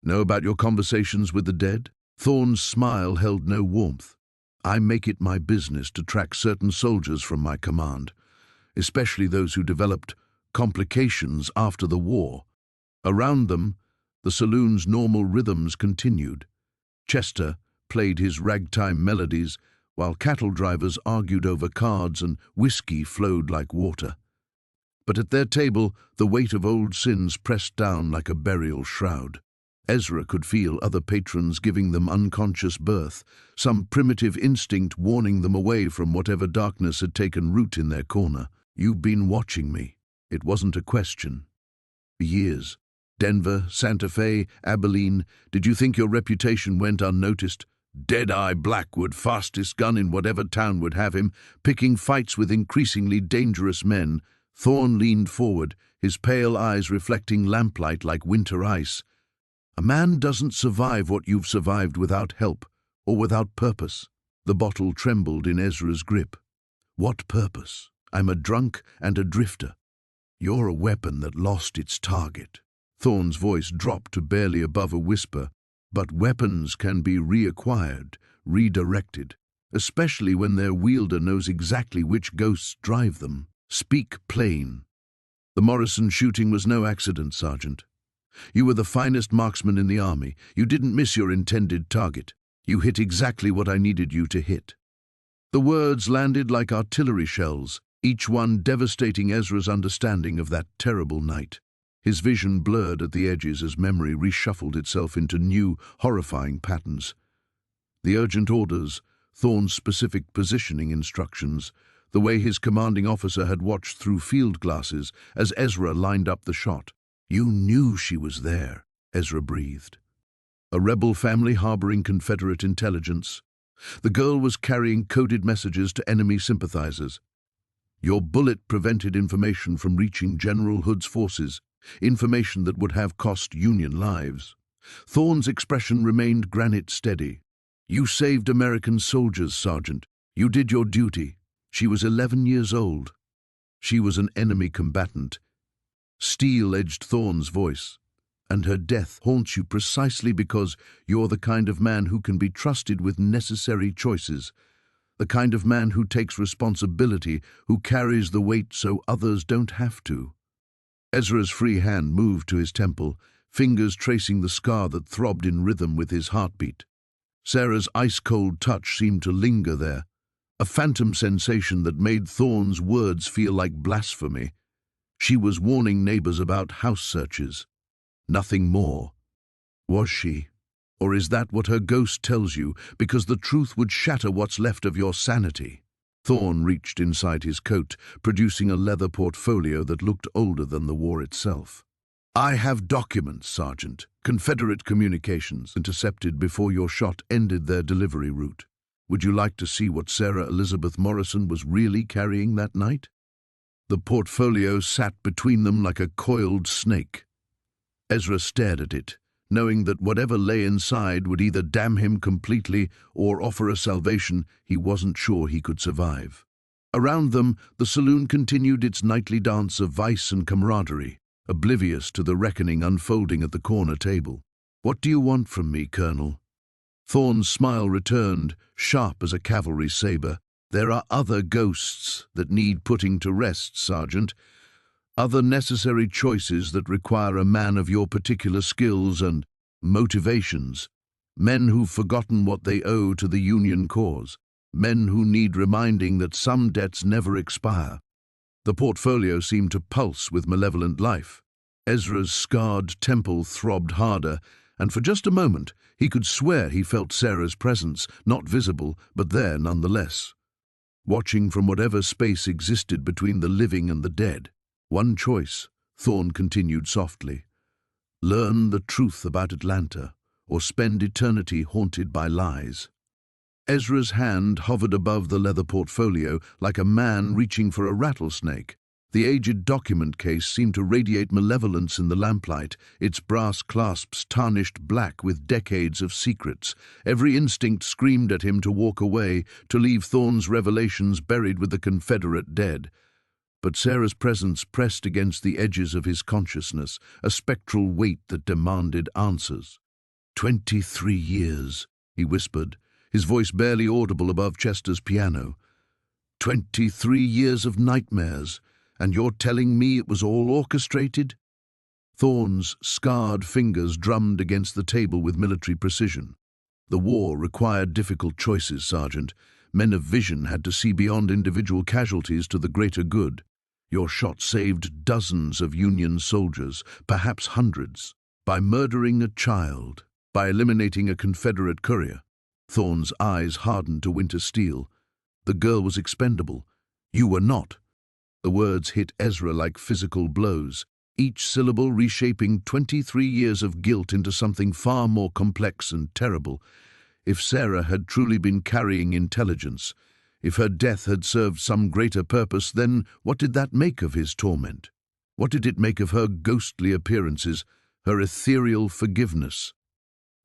know about your conversations with the dead?" Thorne's smile held no warmth. "I make it my business to track certain soldiers from my command, especially those who developed complications after the war." Around them, the saloon's normal rhythms continued. Chester played his ragtime melodies, while cattle drivers argued over cards and whiskey flowed like water. But at their table, the weight of old sins pressed down like a burial shroud. Ezra could feel other patrons giving them unconscious birth, some primitive instinct warning them away from whatever darkness had taken root in their corner. "You've been watching me." It wasn't a question. "For years. Denver, Santa Fe, Abilene. Did you think your reputation went unnoticed? Dead-eye Blackwood, fastest gun in whatever town would have him, picking fights with increasingly dangerous men." Thorne leaned forward, his pale eyes reflecting lamplight like winter ice. "A man doesn't survive what you've survived without help or without purpose." The bottle trembled in Ezra's grip. "What purpose? I'm a drunk and a drifter." "You're a weapon that lost its target." Thorne's voice dropped to barely above a whisper. "But weapons can be reacquired, redirected, especially when their wielder knows exactly which ghosts drive them. Speak plain." "The Morrison shooting was no accident, Sergeant. You were the finest marksman in the army. You didn't miss your intended target. You hit exactly what I needed you to hit." The words landed like artillery shells, each one devastating Ezra's understanding of that terrible night. His vision blurred at the edges as memory reshuffled itself into new, horrifying patterns. The urgent orders, Thorne's specific positioning instructions, the way his commanding officer had watched through field glasses as Ezra lined up the shot. "You knew she was there," Ezra breathed. A rebel family harboring Confederate intelligence. The girl was carrying coded messages to enemy sympathizers. "Your bullet prevented information from reaching General Hood's forces, information that would have cost Union lives." Thorne's expression remained granite steady. "You saved American soldiers, Sergeant. You did your duty." She was 11 years old. She was an enemy combatant. Steel-edged Thorne's voice. "And her death haunts you precisely because you're the kind of man who can be trusted with necessary choices, the kind of man who takes responsibility, who carries the weight so others don't have to." Ezra's free hand moved to his temple, fingers tracing the scar that throbbed in rhythm with his heartbeat. Sarah's ice-cold touch seemed to linger there, a phantom sensation that made Thorne's words feel like blasphemy. She was warning neighbors about house searches. Nothing more. Was she? Or is that what her ghost tells you, because the truth would shatter what's left of your sanity? Thorne reached inside his coat, producing a leather portfolio that looked older than the war itself. I have documents, Sergeant. Confederate communications intercepted before your shot ended their delivery route. Would you like to see what Sarah Elizabeth Morrison was really carrying that night? The portfolio sat between them like a coiled snake. Ezra stared at it, knowing that whatever lay inside would either damn him completely or offer a salvation he wasn't sure he could survive. Around them, the saloon continued its nightly dance of vice and camaraderie, oblivious to the reckoning unfolding at the corner table. "What do you want from me, Colonel?" Thorne's smile returned, sharp as a cavalry saber. "There are other ghosts that need putting to rest, Sergeant. Other necessary choices that require a man of your particular skills and motivations. Men who've forgotten what they owe to the Union cause. Men who need reminding that some debts never expire." The portfolio seemed to pulse with malevolent life. Ezra's scarred temple throbbed harder, and for just a moment he could swear he felt Sarah's presence, not visible, but there nonetheless. Watching from whatever space existed between the living and the dead. "One choice," Thorne continued softly. "Learn the truth about Atlanta, or spend eternity haunted by lies." Ezra's hand hovered above the leather portfolio like a man reaching for a rattlesnake. The aged document case seemed to radiate malevolence in the lamplight, its brass clasps tarnished black with decades of secrets. Every instinct screamed at him to walk away, to leave Thorne's revelations buried with the Confederate dead. But Sarah's presence pressed against the edges of his consciousness, a spectral weight that demanded answers. 23 years, he whispered, his voice barely audible above Chester's piano. 23 years of nightmares, and you're telling me it was all orchestrated? Thorne's scarred fingers drummed against the table with military precision. The war required difficult choices, Sergeant. Men of vision had to see beyond individual casualties to the greater good. Your shot saved dozens of Union soldiers, perhaps hundreds, by murdering a child, by eliminating a Confederate courier. Thorne's eyes hardened to winter steel. The girl was expendable. You were not. The words hit Ezra like physical blows, each syllable reshaping 23 years of guilt into something far more complex and terrible. If Sarah had truly been carrying intelligence, if her death had served some greater purpose, then what did that make of his torment? What did it make of her ghostly appearances, her ethereal forgiveness?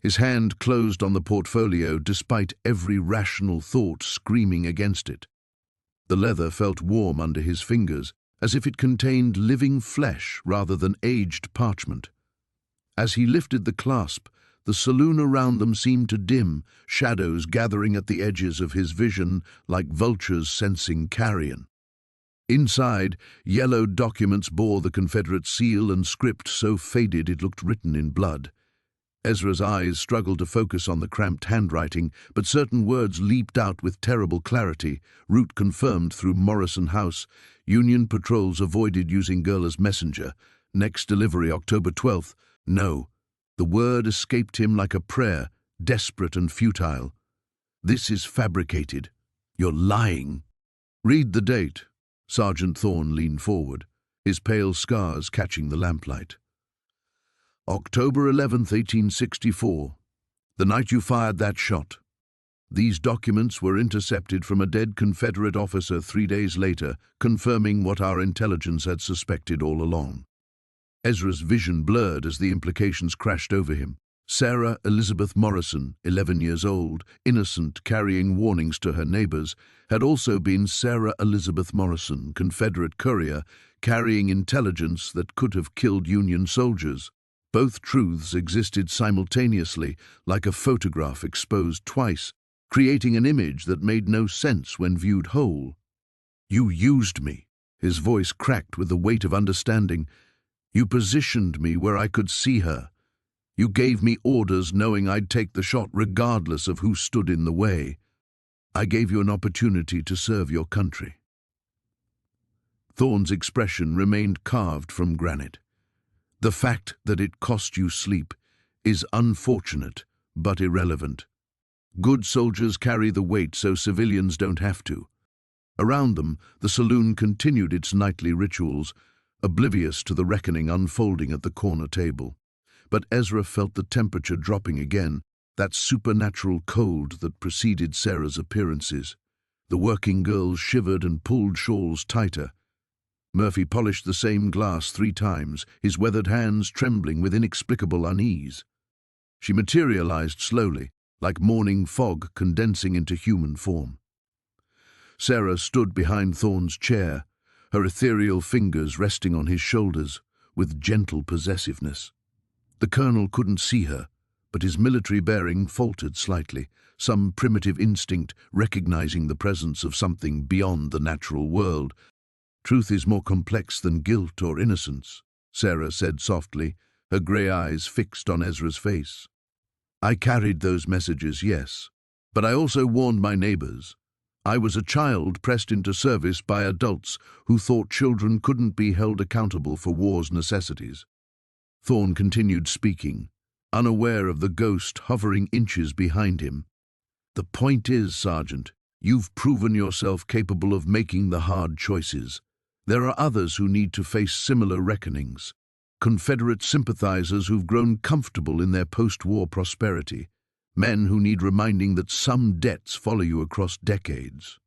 His hand closed on the portfolio despite every rational thought screaming against it. The leather felt warm under his fingers, as if it contained living flesh rather than aged parchment. As he lifted the clasp, the saloon around them seemed to dim, shadows gathering at the edges of his vision like vultures sensing carrion. Inside, yellowed documents bore the Confederate seal and script so faded it looked written in blood. Ezra's eyes struggled to focus on the cramped handwriting, but certain words leaped out with terrible clarity. Route confirmed through Morrison House. Union patrols avoided using Gurla's messenger. Next delivery, October 12th. No. The word escaped him like a prayer, desperate and futile. This is fabricated. You're lying. Read the date. Sergeant Thorne leaned forward, his pale scars catching the lamplight. October 11th, 1864, the night you fired that shot. These documents were intercepted from a dead Confederate officer 3 days later, confirming what our intelligence had suspected all along. Ezra's vision blurred as the implications crashed over him. Sarah Elizabeth Morrison, 11 years old, innocent, carrying warnings to her neighbors, had also been Sarah Elizabeth Morrison, Confederate courier, carrying intelligence that could have killed Union soldiers. Both truths existed simultaneously, like a photograph exposed twice, creating an image that made no sense when viewed whole. You used me. His voice cracked with the weight of understanding. You positioned me where I could see her. You gave me orders knowing I'd take the shot regardless of who stood in the way. I gave you an opportunity to serve your country. Thorne's expression remained carved from granite. The fact that it cost you sleep is unfortunate, but irrelevant. Good soldiers carry the weight so civilians don't have to. Around them, the saloon continued its nightly rituals. oblivious to the reckoning unfolding at the corner table. But Ezra felt the temperature dropping again, that supernatural cold that preceded Sarah's appearances. The working girls shivered and pulled shawls tighter. Murphy polished the same glass 3 times, his weathered hands trembling with inexplicable unease. She materialized slowly, like morning fog condensing into human form. Sarah stood behind Thorne's chair, her ethereal fingers resting on his shoulders with gentle possessiveness. The colonel couldn't see her, but his military bearing faltered slightly, some primitive instinct recognizing the presence of something beyond the natural world. "Truth is more complex than guilt or innocence," Sarah said softly, her grey eyes fixed on Ezra's face. "I carried those messages, yes, but I also warned my neighbors. I was a child pressed into service by adults who thought children couldn't be held accountable for war's necessities." Thorne continued speaking, unaware of the ghost hovering inches behind him. "The point is, Sergeant, you've proven yourself capable of making the hard choices. There are others who need to face similar reckonings. Confederate sympathizers who've grown comfortable in their post-war prosperity. Men who need reminding that some debts follow you across decades.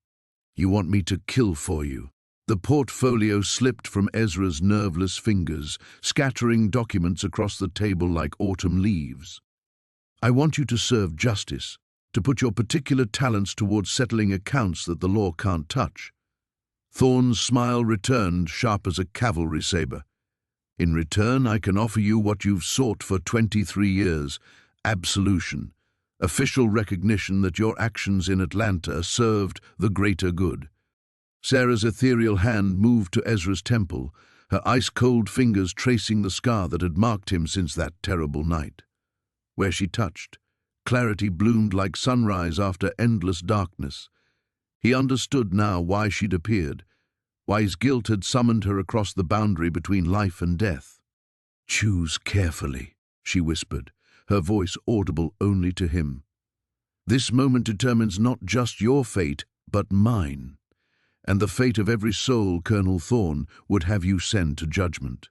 You want me to kill for you?" The portfolio slipped from Ezra's nerveless fingers, scattering documents across the table like autumn leaves. "I want you to serve justice, to put your particular talents towards settling accounts that the law can't touch." Thorne's smile returned, sharp as a cavalry saber. "In return, I can offer you what you've sought for 23 years, absolution, official recognition that your actions in Atlanta served the greater good." Sarah's ethereal hand moved to Ezra's temple, her ice-cold fingers tracing the scar that had marked him since that terrible night. Where she touched, clarity bloomed like sunrise after endless darkness. He understood now why she'd appeared, why his guilt had summoned her across the boundary between life and death. "Choose carefully," she whispered, her voice audible only to him. "This moment determines not just your fate, but mine, and the fate of every soul Colonel Thorne would have you send to judgment."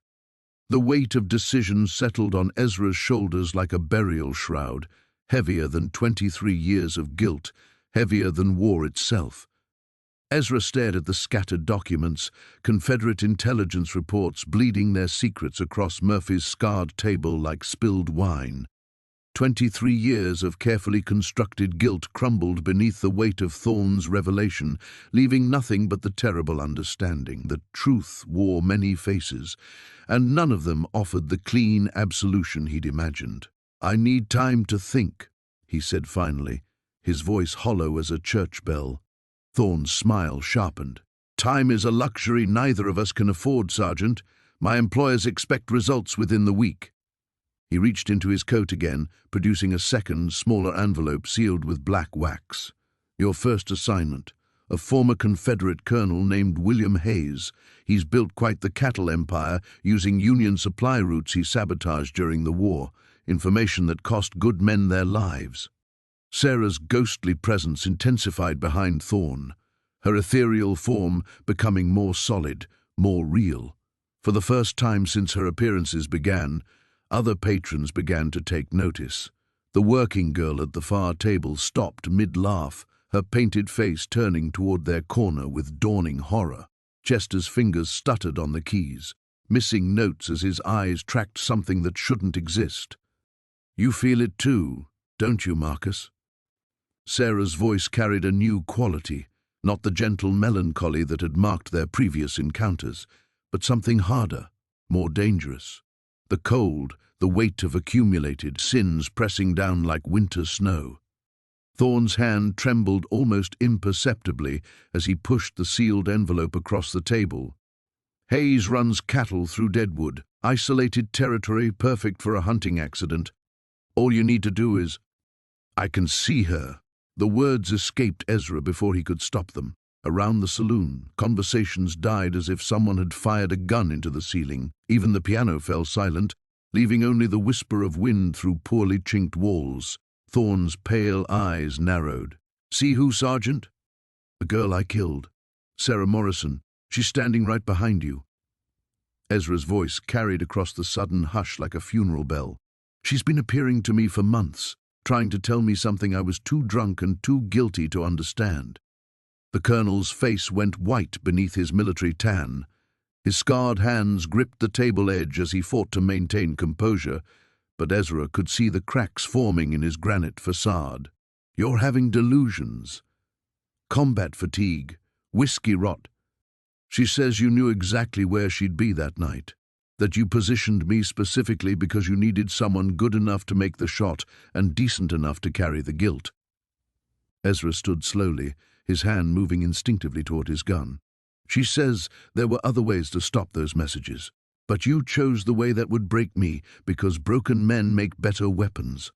The weight of decision settled on Ezra's shoulders like a burial shroud, heavier than 23 years of guilt, heavier than war itself. Ezra stared at the scattered documents, Confederate intelligence reports bleeding their secrets across Murphy's scarred table like spilled wine. 23 years of carefully constructed guilt crumbled beneath the weight of Thorne's revelation, leaving nothing but the terrible understanding that truth wore many faces, and none of them offered the clean absolution he'd imagined. "I need time to think," he said finally, his voice hollow as a church bell. Thorne's smile sharpened. "Time is a luxury neither of us can afford, Sergeant. My employers expect results within the week." He reached into his coat again, producing a second, smaller envelope sealed with black wax. "Your first assignment. A former Confederate colonel named William Hayes. He's built quite the cattle empire using Union supply routes he sabotaged during the war, information that cost good men their lives." Sarah's ghostly presence intensified behind Thorne, her ethereal form becoming more solid, more real. For the first time since her appearances began, other patrons began to take notice. The working girl at the far table stopped mid-laugh, her painted face turning toward their corner with dawning horror. Chester's fingers stuttered on the keys, missing notes as his eyes tracked something that shouldn't exist. "You feel it too, don't you, Marcus?" Sarah's voice carried a new quality, not the gentle melancholy that had marked their previous encounters, but something harder, more dangerous. The cold, the weight of accumulated sins pressing down like winter snow. Thorne's hand trembled almost imperceptibly as he pushed the sealed envelope across the table. "Hayes runs cattle through Deadwood, isolated territory perfect for a hunting accident. All you need to do is—" "I can see her." The words escaped Ezra before he could stop them. Around the saloon, conversations died as if someone had fired a gun into the ceiling. Even the piano fell silent, leaving only the whisper of wind through poorly chinked walls. Thorne's pale eyes narrowed. "See who, Sergeant?" "The girl I killed. Sarah Morrison. She's standing right behind you." Ezra's voice carried across the sudden hush like a funeral bell. "She's been appearing to me for months, trying to tell me something I was too drunk and too guilty to understand." The colonel's face went white beneath his military tan. His scarred hands gripped the table edge as he fought to maintain composure, but Ezra could see the cracks forming in his granite facade. "You're having delusions. Combat fatigue, whiskey rot. She says you knew exactly where she'd be that night, that you positioned me specifically because you needed someone good enough to make the shot and decent enough to carry the guilt." Ezra stood slowly, his hand moving instinctively toward his gun. "She says there were other ways to stop those messages, but you chose the way that would break me because broken men make better weapons."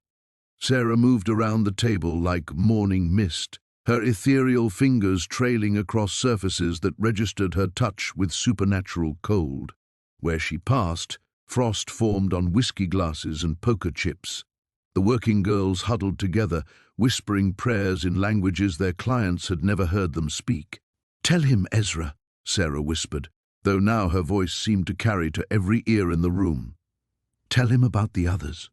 Sarah moved around the table like morning mist, her ethereal fingers trailing across surfaces that registered her touch with supernatural cold. Where she passed, frost formed on whiskey glasses and poker chips. The working girls huddled together, whispering prayers in languages their clients had never heard them speak. "Tell him, Ezra," Sarah whispered, though now her voice seemed to carry to every ear in the room. "Tell him about the others."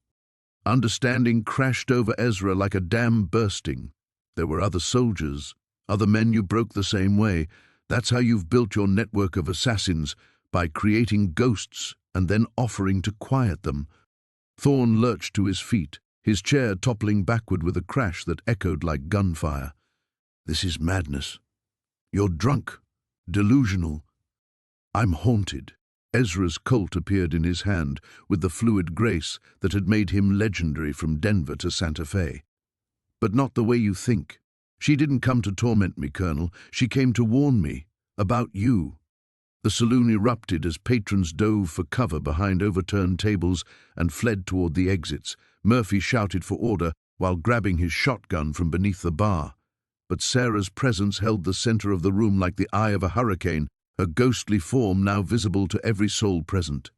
Understanding crashed over Ezra like a dam bursting. There were other soldiers, other men you broke the same way. That's how you've built your network of assassins, by creating ghosts and then offering to quiet them. Thorne lurched to his feet, his chair toppling backward with a crash that echoed like gunfire. "This is madness. You're drunk, delusional. I'm haunted." Ezra's Colt appeared in his hand with the fluid grace that had made him legendary from Denver to Santa Fe. "But not the way you think. She didn't come to torment me, Colonel. She came to warn me about you." The saloon erupted as patrons dove for cover behind overturned tables and fled toward the exits. Murphy shouted for order while grabbing his shotgun from beneath the bar. But Sarah's presence held the center of the room like the eye of a hurricane, her ghostly form now visible to every soul present.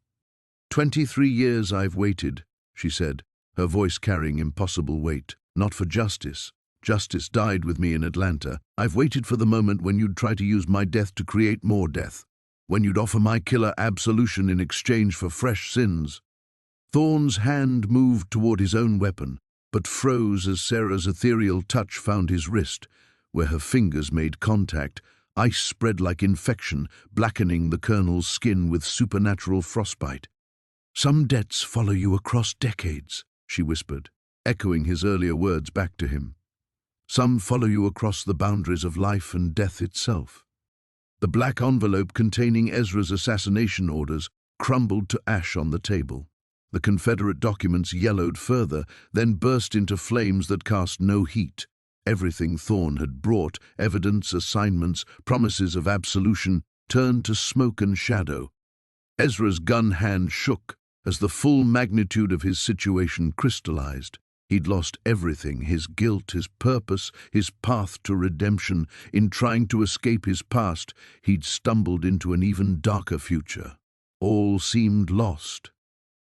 23 years I've waited," she said, her voice carrying impossible weight. "Not for justice. Justice died with me in Atlanta. I've waited for the moment when you'd try to use my death to create more death, when you'd offer my killer absolution in exchange for fresh sins." Thorne's hand moved toward his own weapon, but froze as Sarah's ethereal touch found his wrist. Where her fingers made contact, ice spread like infection, blackening the colonel's skin with supernatural frostbite. "Some debts follow you across decades," she whispered, echoing his earlier words back to him. "Some follow you across the boundaries of life and death itself." The black envelope containing Ezra's assassination orders crumbled to ash on the table. The Confederate documents yellowed further, then burst into flames that cast no heat. Everything Thorne had brought, evidence, assignments, promises of absolution, turned to smoke and shadow. Ezra's gun hand shook as the full magnitude of his situation crystallized. He'd lost everything, his guilt, his purpose, his path to redemption. In trying to escape his past, he'd stumbled into an even darker future. All seemed lost.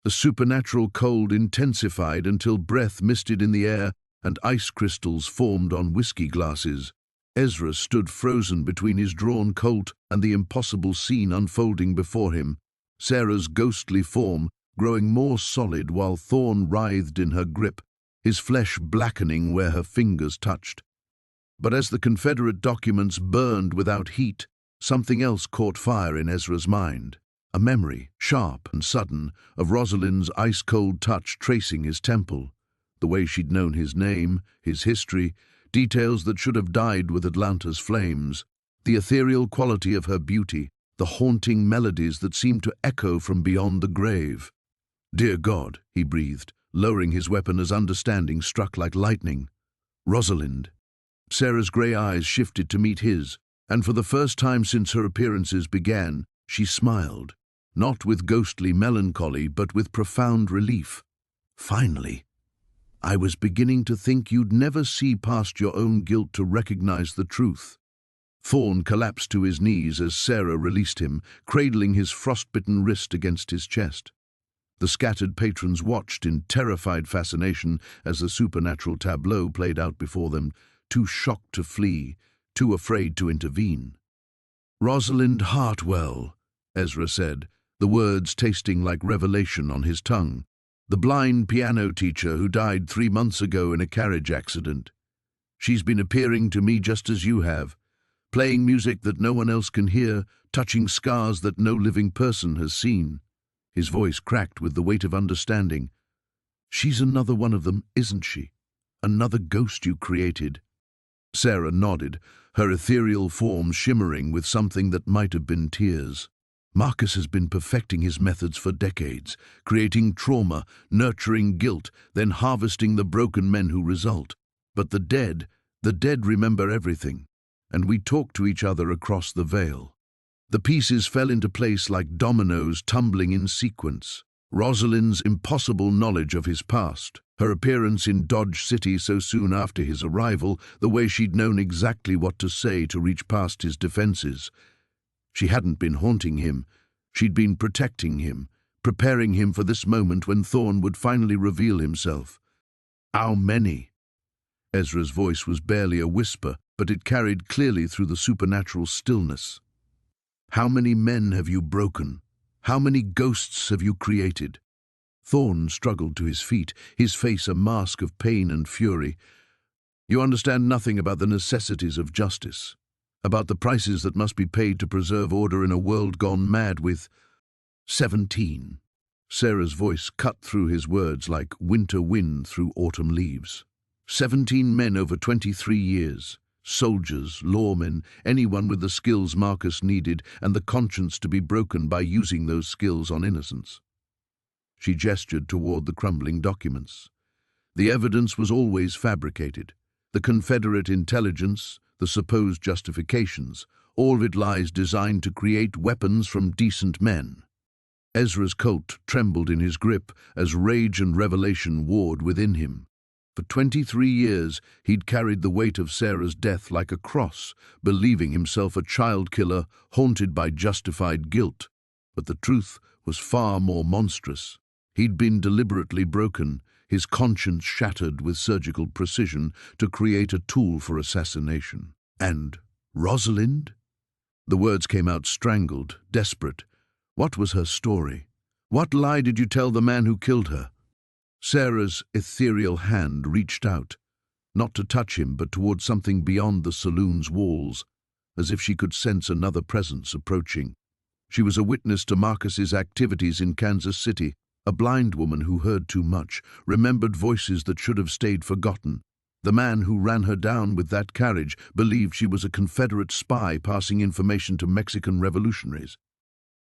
The supernatural cold intensified until breath misted in the air and ice crystals formed on whiskey glasses. Ezra stood frozen between his drawn Colt and the impossible scene unfolding before him. Sarah's ghostly form growing more solid while Thorne writhed in her grip, his flesh blackening where her fingers touched. But as the Confederate documents burned without heat, something else caught fire in Ezra's mind. A memory, sharp and sudden, of Rosalind's ice-cold touch tracing his temple. The way she'd known his name, his history, details that should have died with Atlanta's flames. The ethereal quality of her beauty, the haunting melodies that seemed to echo from beyond the grave. "Dear God," he breathed, lowering his weapon as understanding struck like lightning. "Rosalind." Sarah's grey eyes shifted to meet his, and for the first time since her appearances began, she smiled, not with ghostly melancholy, but with profound relief. "Finally. I was beginning to think you'd never see past your own guilt to recognize the truth." Thorne collapsed to his knees as Sarah released him, cradling his frostbitten wrist against his chest. The scattered patrons watched in terrified fascination as the supernatural tableau played out before them, too shocked to flee, too afraid to intervene. "Rosalind Hartwell," Ezra said, the words tasting like revelation on his tongue. The blind piano teacher who died 3 months ago in a carriage accident. She's been appearing to me just as you have, playing music that no one else can hear, touching scars that no living person has seen. His voice cracked with the weight of understanding. She's another one of them, isn't she? Another ghost you created. Sarah nodded, her ethereal form shimmering with something that might have been tears. Marcus has been perfecting his methods for decades, creating trauma, nurturing guilt, then harvesting the broken men who result. But the dead remember everything, and we talk to each other across the veil. The pieces fell into place like dominoes tumbling in sequence. Rosalind's impossible knowledge of his past, her appearance in Dodge City so soon after his arrival, the way she'd known exactly what to say to reach past his defenses. She hadn't been haunting him, she'd been protecting him, preparing him for this moment when Thorn would finally reveal himself. How many? Ezra's voice was barely a whisper, but it carried clearly through the supernatural stillness. How many men have you broken? How many ghosts have you created? Thorn struggled to his feet, his face a mask of pain and fury. You understand nothing about the necessities of justice, about the prices that must be paid to preserve order in a world gone mad with 17. Sarah's voice cut through his words like winter wind through autumn leaves. 17 men over 23 years. Soldiers, lawmen, anyone with the skills Marcus needed and the conscience to be broken by using those skills on innocents. She gestured toward the crumbling documents. The evidence was always fabricated. The Confederate intelligence, the supposed justifications, all of it lies designed to create weapons from decent men. Ezra's colt trembled in his grip as rage and revelation warred within him. For 23 years, he'd carried the weight of Sarah's death like a cross, believing himself a child killer haunted by justified guilt. But the truth was far more monstrous. He'd been deliberately broken, his conscience shattered with surgical precision to create a tool for assassination. And Rosalind? The words came out strangled, desperate. What was her story? What lie did you tell the man who killed her? Sarah's ethereal hand reached out, not to touch him but toward something beyond the saloon's walls, as if she could sense another presence approaching. She was a witness to Marcus's activities in Kansas City, a blind woman who heard too much, remembered voices that should have stayed forgotten. The man who ran her down with that carriage believed she was a Confederate spy passing information to Mexican revolutionaries.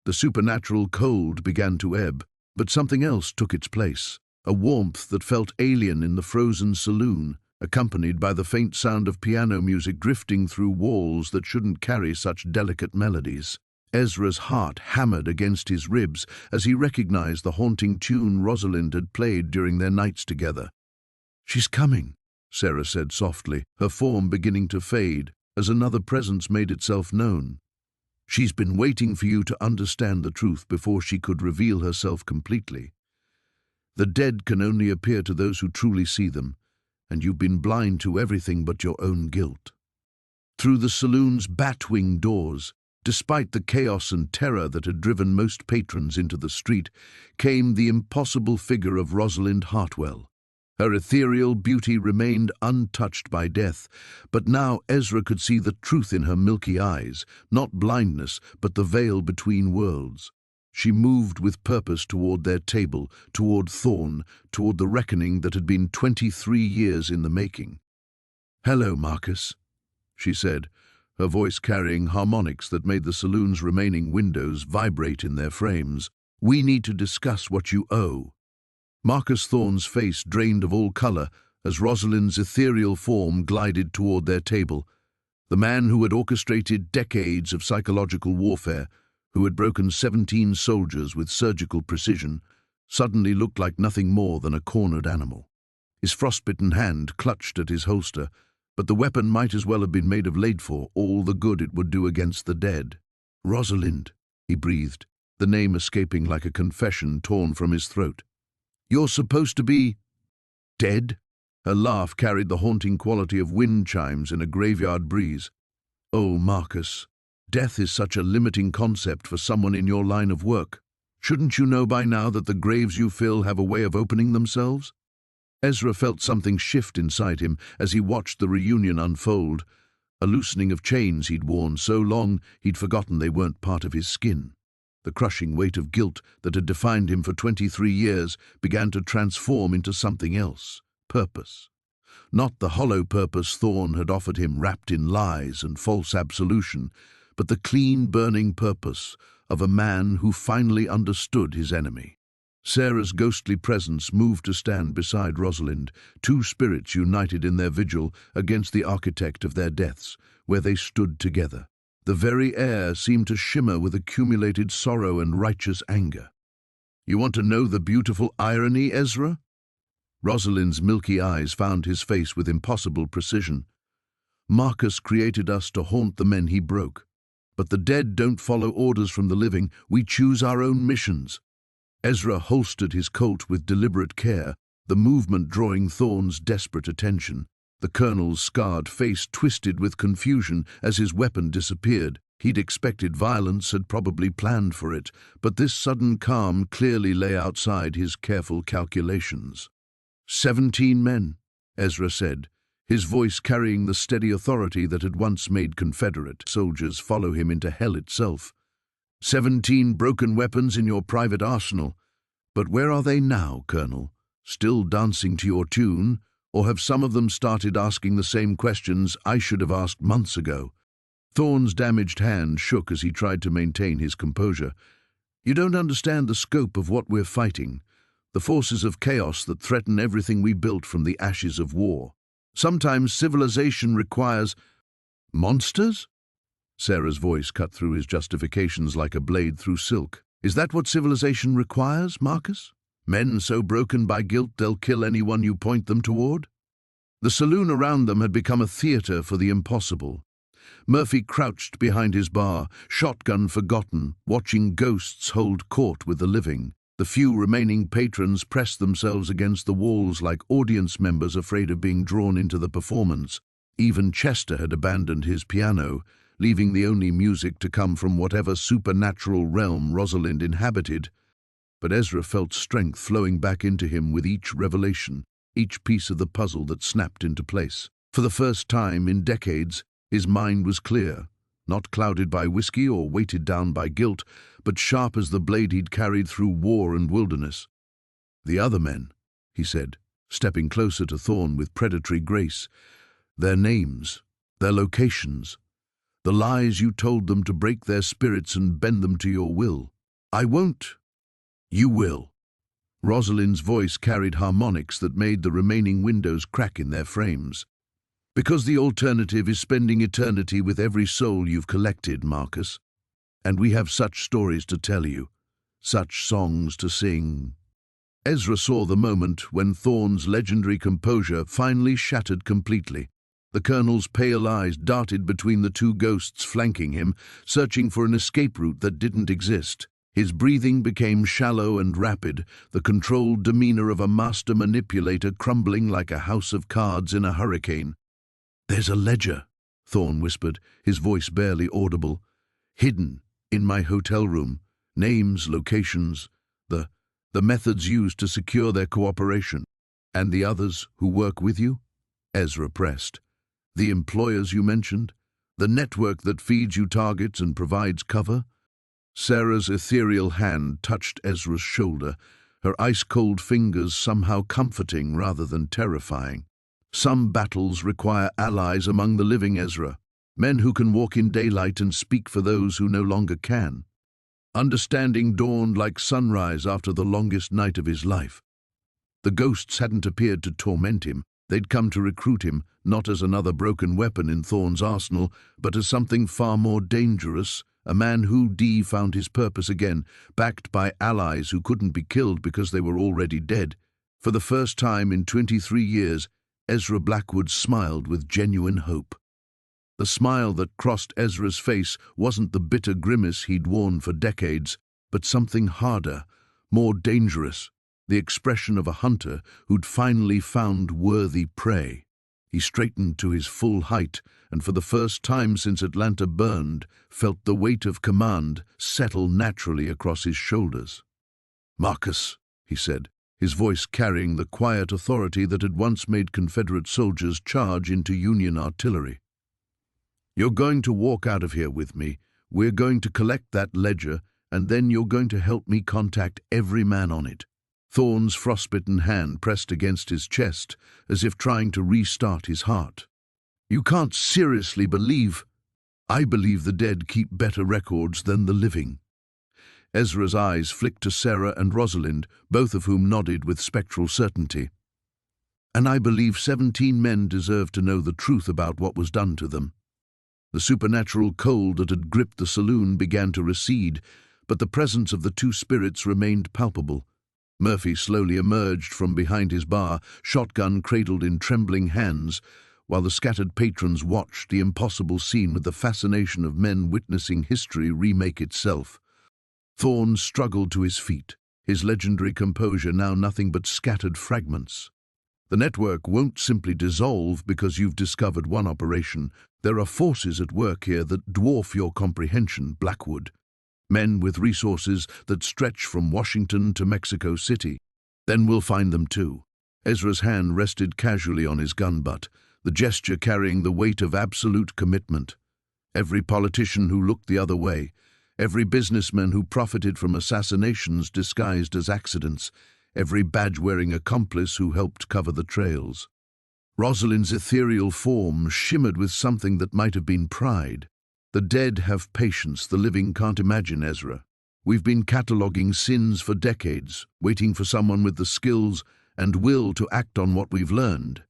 The supernatural cold began to ebb, but something else took its place. A warmth that felt alien in the frozen saloon, accompanied by the faint sound of piano music drifting through walls that shouldn't carry such delicate melodies. Ezra's heart hammered against his ribs as he recognized the haunting tune Rosalind had played during their nights together. She's coming, Sarah said softly, her form beginning to fade as another presence made itself known. She's been waiting for you to understand the truth before she could reveal herself completely. The dead can only appear to those who truly see them, and you've been blind to everything but your own guilt. Through the saloon's bat-wing doors, despite the chaos and terror that had driven most patrons into the street, came the impossible figure of Rosalind Hartwell. Her ethereal beauty remained untouched by death, but now Ezra could see the truth in her milky eyes, not blindness, but the veil between worlds. She moved with purpose toward their table, toward Thorn, toward the reckoning that had been 23 years in the making. "Hello, Marcus," she said, her voice carrying harmonics that made the saloon's remaining windows vibrate in their frames. "We need to discuss what you owe." Marcus Thorn's face drained of all color as Rosalind's ethereal form glided toward their table. The man who had orchestrated decades of psychological warfare, who had broken 17 soldiers with surgical precision, suddenly looked like nothing more than a cornered animal. His frostbitten hand clutched at his holster, but the weapon might as well have been made of lead for all the good it would do against the dead. "Rosalind," he breathed, the name escaping like a confession torn from his throat. "You're supposed to be dead?" Her laugh carried the haunting quality of wind chimes in a graveyard breeze. "Oh, Marcus, death is such a limiting concept for someone in your line of work." Shouldn't you know by now that the graves you fill have a way of opening themselves? Ezra felt something shift inside him as he watched the reunion unfold, a loosening of chains he'd worn so long he'd forgotten they weren't part of his skin. The crushing weight of guilt that had defined him for 23 years began to transform into something else, purpose. Not the hollow purpose Thorn had offered him wrapped in lies and false absolution, but the clean, burning purpose of a man who finally understood his enemy. Sarah's ghostly presence moved to stand beside Rosalind, two spirits united in their vigil against the architect of their deaths, where they stood together. The very air seemed to shimmer with accumulated sorrow and righteous anger. "You want to know the beautiful irony, Ezra?" Rosalind's milky eyes found his face with impossible precision. "Marcus created us to haunt the men he broke. But the dead don't follow orders from the living. We choose our own missions." Ezra holstered his Colt with deliberate care, the movement drawing Thorn's desperate attention. The colonel's scarred face twisted with confusion as his weapon disappeared. He'd expected violence, had probably planned for it, but this sudden calm clearly lay outside his careful calculations. 17 men, Ezra said, his voice carrying the steady authority that had once made Confederate soldiers follow him into hell itself. 17 broken weapons in your private arsenal. But where are they now, Colonel? Still dancing to your tune? Or have some of them started asking the same questions I should have asked months ago? Thorn's damaged hand shook as he tried to maintain his composure. "You don't understand the scope of what we're fighting. The forces of chaos that threaten everything we built from the ashes of war. Sometimes civilization requires—" "Monsters?" Sarah's voice cut through his justifications like a blade through silk. "Is that what civilization requires, Marcus? Men so broken by guilt they'll kill anyone you point them toward?" The saloon around them had become a theater for the impossible. Murphy crouched behind his bar, shotgun forgotten, watching ghosts hold court with the living. The few remaining patrons pressed themselves against the walls like audience members afraid of being drawn into the performance. Even Chester had abandoned his piano, leaving the only music to come from whatever supernatural realm Rosalind inhabited. But Ezra felt strength flowing back into him with each revelation, each piece of the puzzle that snapped into place. For the first time in decades, his mind was clear, not clouded by whiskey or weighted down by guilt, but sharp as the blade he'd carried through war and wilderness. "The other men," he said, stepping closer to Thorn with predatory grace. "Their names, their locations, the lies you told them to break their spirits and bend them to your will. I won't. You will." Rosalind's voice carried harmonics that made the remaining windows crack in their frames. "Because the alternative is spending eternity with every soul you've collected, Marcus. And we have such stories to tell you, such songs to sing." Ezra saw the moment when Thorn's legendary composure finally shattered completely. The colonel's pale eyes darted between the two ghosts flanking him, searching for an escape route that didn't exist. His breathing became shallow and rapid, the controlled demeanor of a master manipulator crumbling like a house of cards in a hurricane. "There's a ledger," Thorn whispered, his voice barely audible. "Hidden in my hotel room. Names, locations, the methods used to secure their cooperation." "And the others who work with you?" Ezra pressed. "The employers you mentioned? The network that feeds you targets and provides cover?" Sarah's ethereal hand touched Ezra's shoulder, her ice-cold fingers somehow comforting rather than terrifying. "Some battles require allies among the living, Ezra. Men who can walk in daylight and speak for those who no longer can." Understanding dawned like sunrise after the longest night of his life. The ghosts hadn't appeared to torment him. They'd come to recruit him, not as another broken weapon in Thorn's arsenal, but as something far more dangerous, a man who found his purpose again, backed by allies who couldn't be killed because they were already dead. For the first time in 23 years, Ezra Blackwood smiled with genuine hope. The smile that crossed Ezra's face wasn't the bitter grimace he'd worn for decades, but something harder, more dangerous, the expression of a hunter who'd finally found worthy prey. He straightened to his full height, and for the first time since Atlanta burned, felt the weight of command settle naturally across his shoulders. "Marcus," he said, his voice carrying the quiet authority that had once made Confederate soldiers charge into Union artillery. "You're going to walk out of here with me. We're going to collect that ledger, and then you're going to help me contact every man on it." Thorne's frostbitten hand pressed against his chest, as if trying to restart his heart. "You can't seriously believe—" "I believe the dead keep better records than the living." Ezra's eyes flicked to Sarah and Rosalind, both of whom nodded with spectral certainty. "And I believe 17 men deserve to know the truth about what was done to them." The supernatural cold that had gripped the saloon began to recede, but the presence of the two spirits remained palpable. Murphy slowly emerged from behind his bar, shotgun cradled in trembling hands, while the scattered patrons watched the impossible scene with the fascination of men witnessing history remake itself. Thorne struggled to his feet, his legendary composure now nothing but scattered fragments. "The network won't simply dissolve because you've discovered one operation. There are forces at work here that dwarf your comprehension, Blackwood. Men with resources that stretch from Washington to Mexico City. Then we'll find them too." Ezra's hand rested casually on his gun butt, the gesture carrying the weight of absolute commitment. Every politician who looked the other way, every businessman who profited from assassinations disguised as accidents, every badge-wearing accomplice who helped cover the trails. Rosalind's ethereal form shimmered with something that might have been pride. "The dead have patience the living can't imagine, Ezra. We've been cataloguing sins for decades, waiting for someone with the skills and will to act on what we've learned."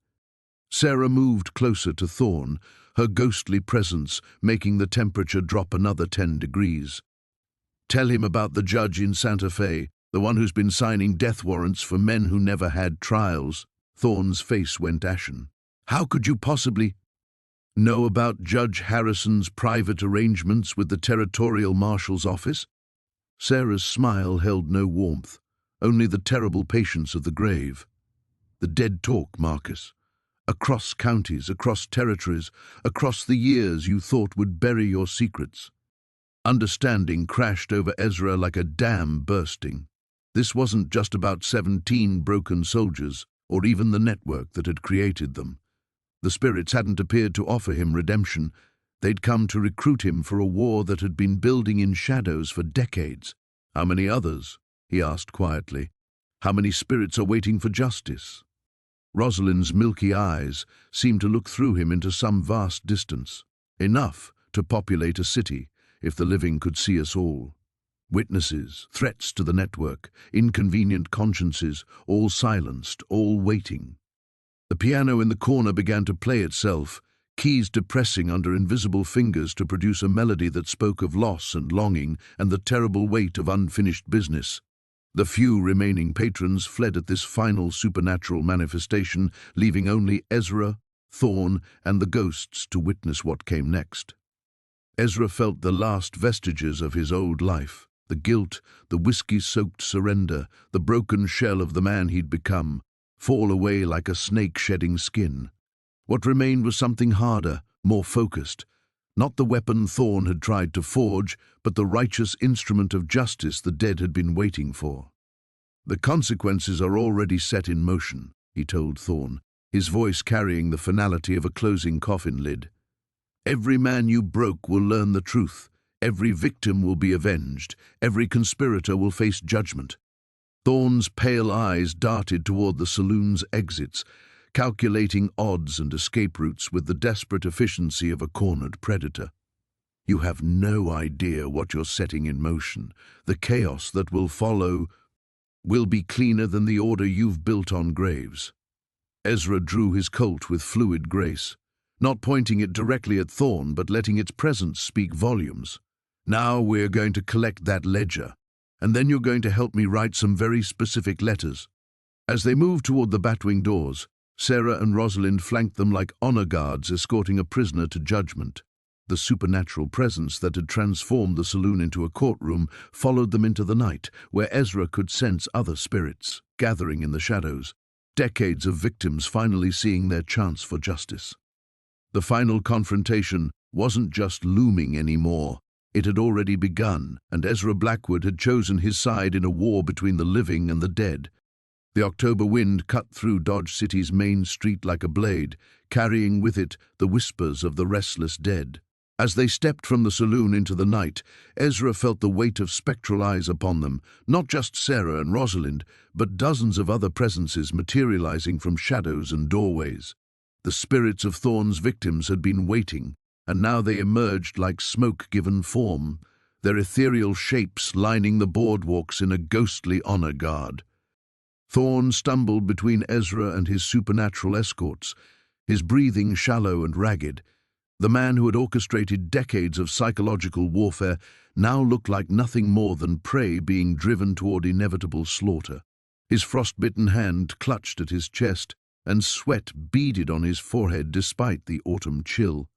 Sarah moved closer to Thorne, her ghostly presence making the temperature drop another 10 degrees. "Tell him about the judge in Santa Fe, the one who's been signing death warrants for men who never had trials." Thorne's face went ashen. "How could you possibly—" "Know about Judge Harrison's private arrangements with the Territorial Marshal's office?" Sarah's smile held no warmth, only the terrible patience of the grave. "The dead talk, Marcus. Across counties, across territories, across the years you thought would bury your secrets." Understanding crashed over Ezra like a dam bursting. This wasn't just about 17 broken soldiers, or even the network that had created them. The spirits hadn't appeared to offer him redemption. They'd come to recruit him for a war that had been building in shadows for decades. "How many others?" he asked quietly. "How many spirits are waiting for justice?" Rosalind's milky eyes seemed to look through him into some vast distance. "Enough to populate a city, if the living could see us all. Witnesses, threats to the network, inconvenient consciences, all silenced, all waiting." The piano in the corner began to play itself, keys depressing under invisible fingers to produce a melody that spoke of loss and longing and the terrible weight of unfinished business. The few remaining patrons fled at this final supernatural manifestation, leaving only Ezra, Thorne, and the ghosts to witness what came next. Ezra felt the last vestiges of his old life, the guilt, the whiskey-soaked surrender, the broken shell of the man he'd become, fall away like a snake shedding skin. What remained was something harder, more focused. Not the weapon Thorne had tried to forge, but the righteous instrument of justice the dead had been waiting for. "The consequences are already set in motion," he told Thorne, his voice carrying the finality of a closing coffin lid. "Every man you broke will learn the truth. Every victim will be avenged. Every conspirator will face judgment." Thorne's pale eyes darted toward the saloon's exits, calculating odds and escape routes with the desperate efficiency of a cornered predator. "You have no idea what you're setting in motion. The chaos that will follow will be cleaner than the order you've built on graves." Ezra drew his Colt with fluid grace, not pointing it directly at Thorne, but letting its presence speak volumes. "Now we're going to collect that ledger, and then you're going to help me write some very specific letters." As they moved toward the batwing doors, Sarah and Rosalind flanked them like honor guards escorting a prisoner to judgment. The supernatural presence that had transformed the saloon into a courtroom followed them into the night, where Ezra could sense other spirits gathering in the shadows, decades of victims finally seeing their chance for justice. The final confrontation wasn't just looming anymore. It had already begun, and Ezra Blackwood had chosen his side in a war between the living and the dead. The October wind cut through Dodge City's main street like a blade, carrying with it the whispers of the restless dead. As they stepped from the saloon into the night, Ezra felt the weight of spectral eyes upon them, not just Sarah and Rosalind, but dozens of other presences materializing from shadows and doorways. The spirits of Thorne's victims had been waiting, and now they emerged like smoke given form, their ethereal shapes lining the boardwalks in a ghostly honor guard. Thorne stumbled between Ezra and his supernatural escorts, his breathing shallow and ragged. The man who had orchestrated decades of psychological warfare now looked like nothing more than prey being driven toward inevitable slaughter. His frostbitten hand clutched at his chest, and sweat beaded on his forehead despite the autumn chill.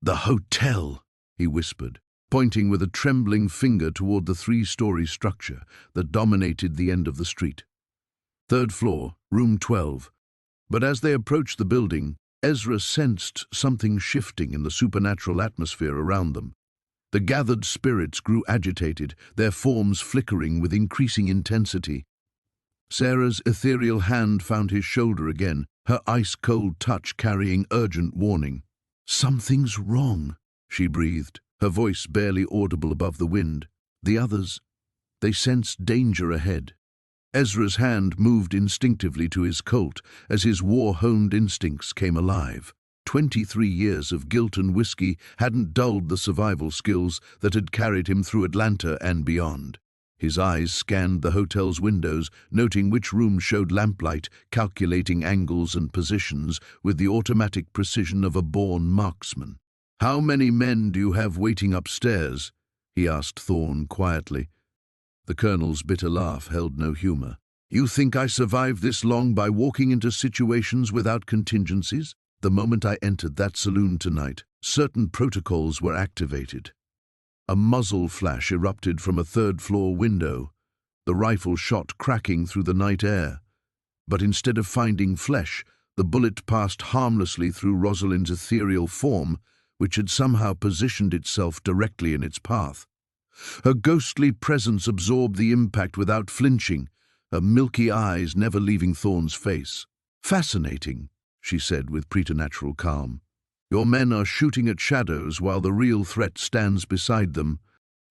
"The hotel," he whispered, pointing with a trembling finger toward the three-story structure that dominated the end of the street. "Third floor, room 12. But as they approached the building, Ezra sensed something shifting in the supernatural atmosphere around them. The gathered spirits grew agitated, their forms flickering with increasing intensity. Sarah's ethereal hand found his shoulder again, her ice-cold touch carrying urgent warning. "Something's wrong," she breathed, her voice barely audible above the wind. The others, they sensed danger ahead. Ezra's hand moved instinctively to his Colt as his war-honed instincts came alive. 23 years of guilt and whiskey hadn't dulled the survival skills that had carried him through Atlanta and beyond. His eyes scanned the hotel's windows, noting which room showed lamplight, calculating angles and positions with the automatic precision of a born marksman. "How many men do you have waiting upstairs?" he asked Thorne quietly. The colonel's bitter laugh held no humor. "You think I survived this long by walking into situations without contingencies? The moment I entered that saloon tonight, certain protocols were activated." A muzzle flash erupted from a third-floor window, the rifle shot cracking through the night air. But instead of finding flesh, the bullet passed harmlessly through Rosalind's ethereal form, which had somehow positioned itself directly in its path. Her ghostly presence absorbed the impact without flinching, her milky eyes never leaving Thorne's face. "Fascinating," she said with preternatural calm. "Your men are shooting at shadows while the real threat stands beside them."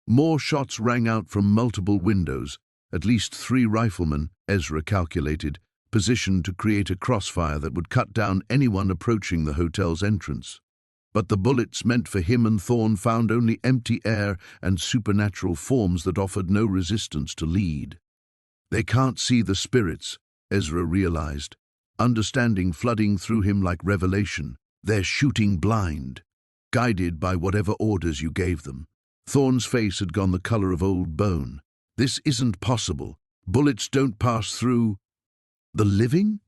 More shots rang out from multiple windows, at least 3 riflemen, Ezra calculated, positioned to create a crossfire that would cut down anyone approaching the hotel's entrance. But the bullets meant for him and Thorne found only empty air and supernatural forms that offered no resistance to lead. "They can't see the spirits," Ezra realized, understanding flooding through him like revelation. "They're shooting blind, guided by whatever orders you gave them." Thorne's face had gone the color of old bone. "This isn't possible. Bullets don't pass through the living?"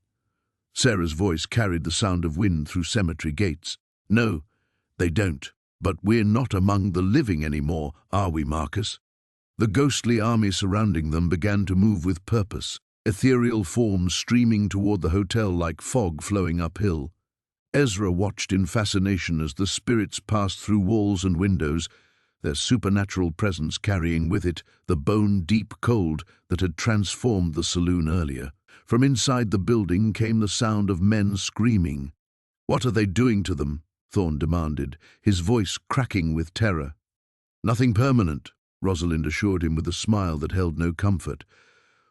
Sarah's voice carried the sound of wind through cemetery gates. "No, they don't. But we're not among the living anymore, are we, Marcus?" The ghostly army surrounding them began to move with purpose, ethereal forms streaming toward the hotel like fog flowing uphill. Ezra watched in fascination as the spirits passed through walls and windows, their supernatural presence carrying with it the bone-deep cold that had transformed the saloon earlier. From inside the building came the sound of men screaming. "What are they doing to them?" Thorne demanded, his voice cracking with terror. "Nothing permanent," Rosalind assured him with a smile that held no comfort.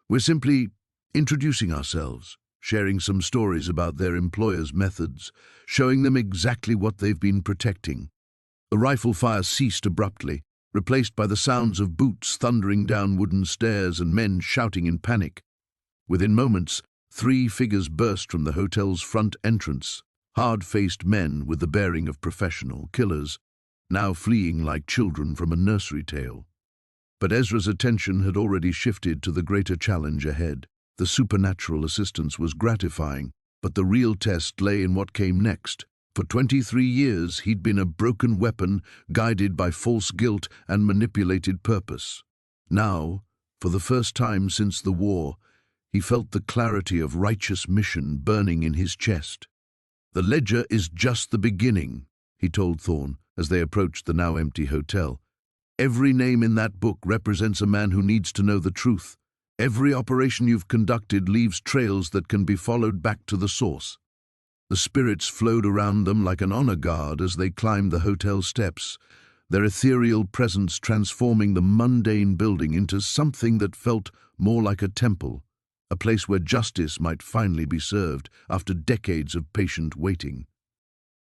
"We're simply introducing ourselves, sharing some stories about their employers' methods, showing them exactly what they've been protecting." The rifle fire ceased abruptly, replaced by the sounds of boots thundering down wooden stairs and men shouting in panic. Within moments, 3 figures burst from the hotel's front entrance, hard-faced men with the bearing of professional killers, now fleeing like children from a nursery tale. But Ezra's attention had already shifted to the greater challenge ahead. The supernatural assistance was gratifying, but the real test lay in what came next. For 23 years, he'd been a broken weapon, guided by false guilt and manipulated purpose. Now, for the first time since the war, he felt the clarity of righteous mission burning in his chest. "The ledger is just the beginning," he told Thorne as they approached the now empty hotel. Every name in that book represents a man who needs to know the truth. Every operation you've conducted leaves trails that can be followed back to the source. The spirits flowed around them like an honor guard as they climbed the hotel steps, their ethereal presence transforming the mundane building into something that felt more like a temple, a place where justice might finally be served after decades of patient waiting.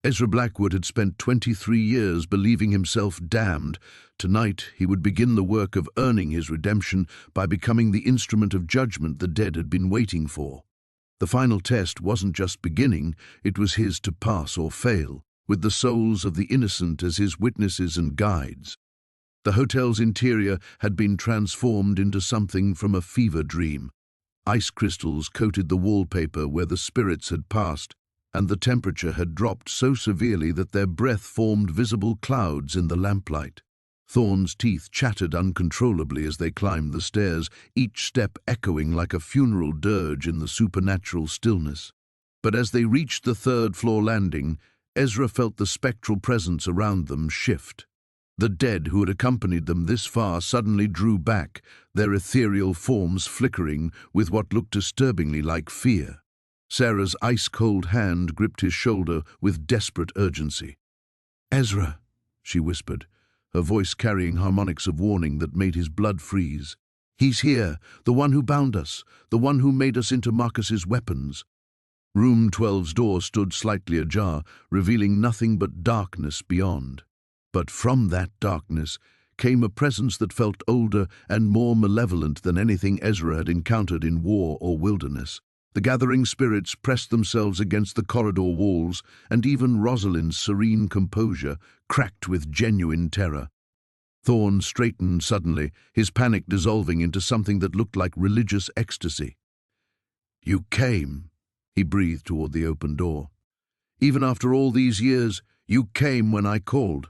Ezra Blackwood had spent 23 years believing himself damned. Tonight, he would begin the work of earning his redemption by becoming the instrument of judgment the dead had been waiting for. The final test wasn't just beginning, it was his to pass or fail, with the souls of the innocent as his witnesses and guides. The hotel's interior had been transformed into something from a fever dream. Ice crystals coated the wallpaper where the spirits had passed, and the temperature had dropped so severely that their breath formed visible clouds in the lamplight. Thorne's teeth chattered uncontrollably as they climbed the stairs, each step echoing like a funeral dirge in the supernatural stillness. But as they reached the third-floor landing, Ezra felt the spectral presence around them shift. The dead who had accompanied them this far suddenly drew back, their ethereal forms flickering with what looked disturbingly like fear. Sarah's ice-cold hand gripped his shoulder with desperate urgency. "Ezra," she whispered, her voice carrying harmonics of warning that made his blood freeze. "He's here, the one who bound us, the one who made us into Marcus's weapons." Room 12's door stood slightly ajar, revealing nothing but darkness beyond. But from that darkness came a presence that felt older and more malevolent than anything Ezra had encountered in war or wilderness. The gathering spirits pressed themselves against the corridor walls, and even Rosalind's serene composure cracked with genuine terror. Thorne straightened suddenly, his panic dissolving into something that looked like religious ecstasy. "You came," he breathed toward the open door. "Even after all these years, you came when I called."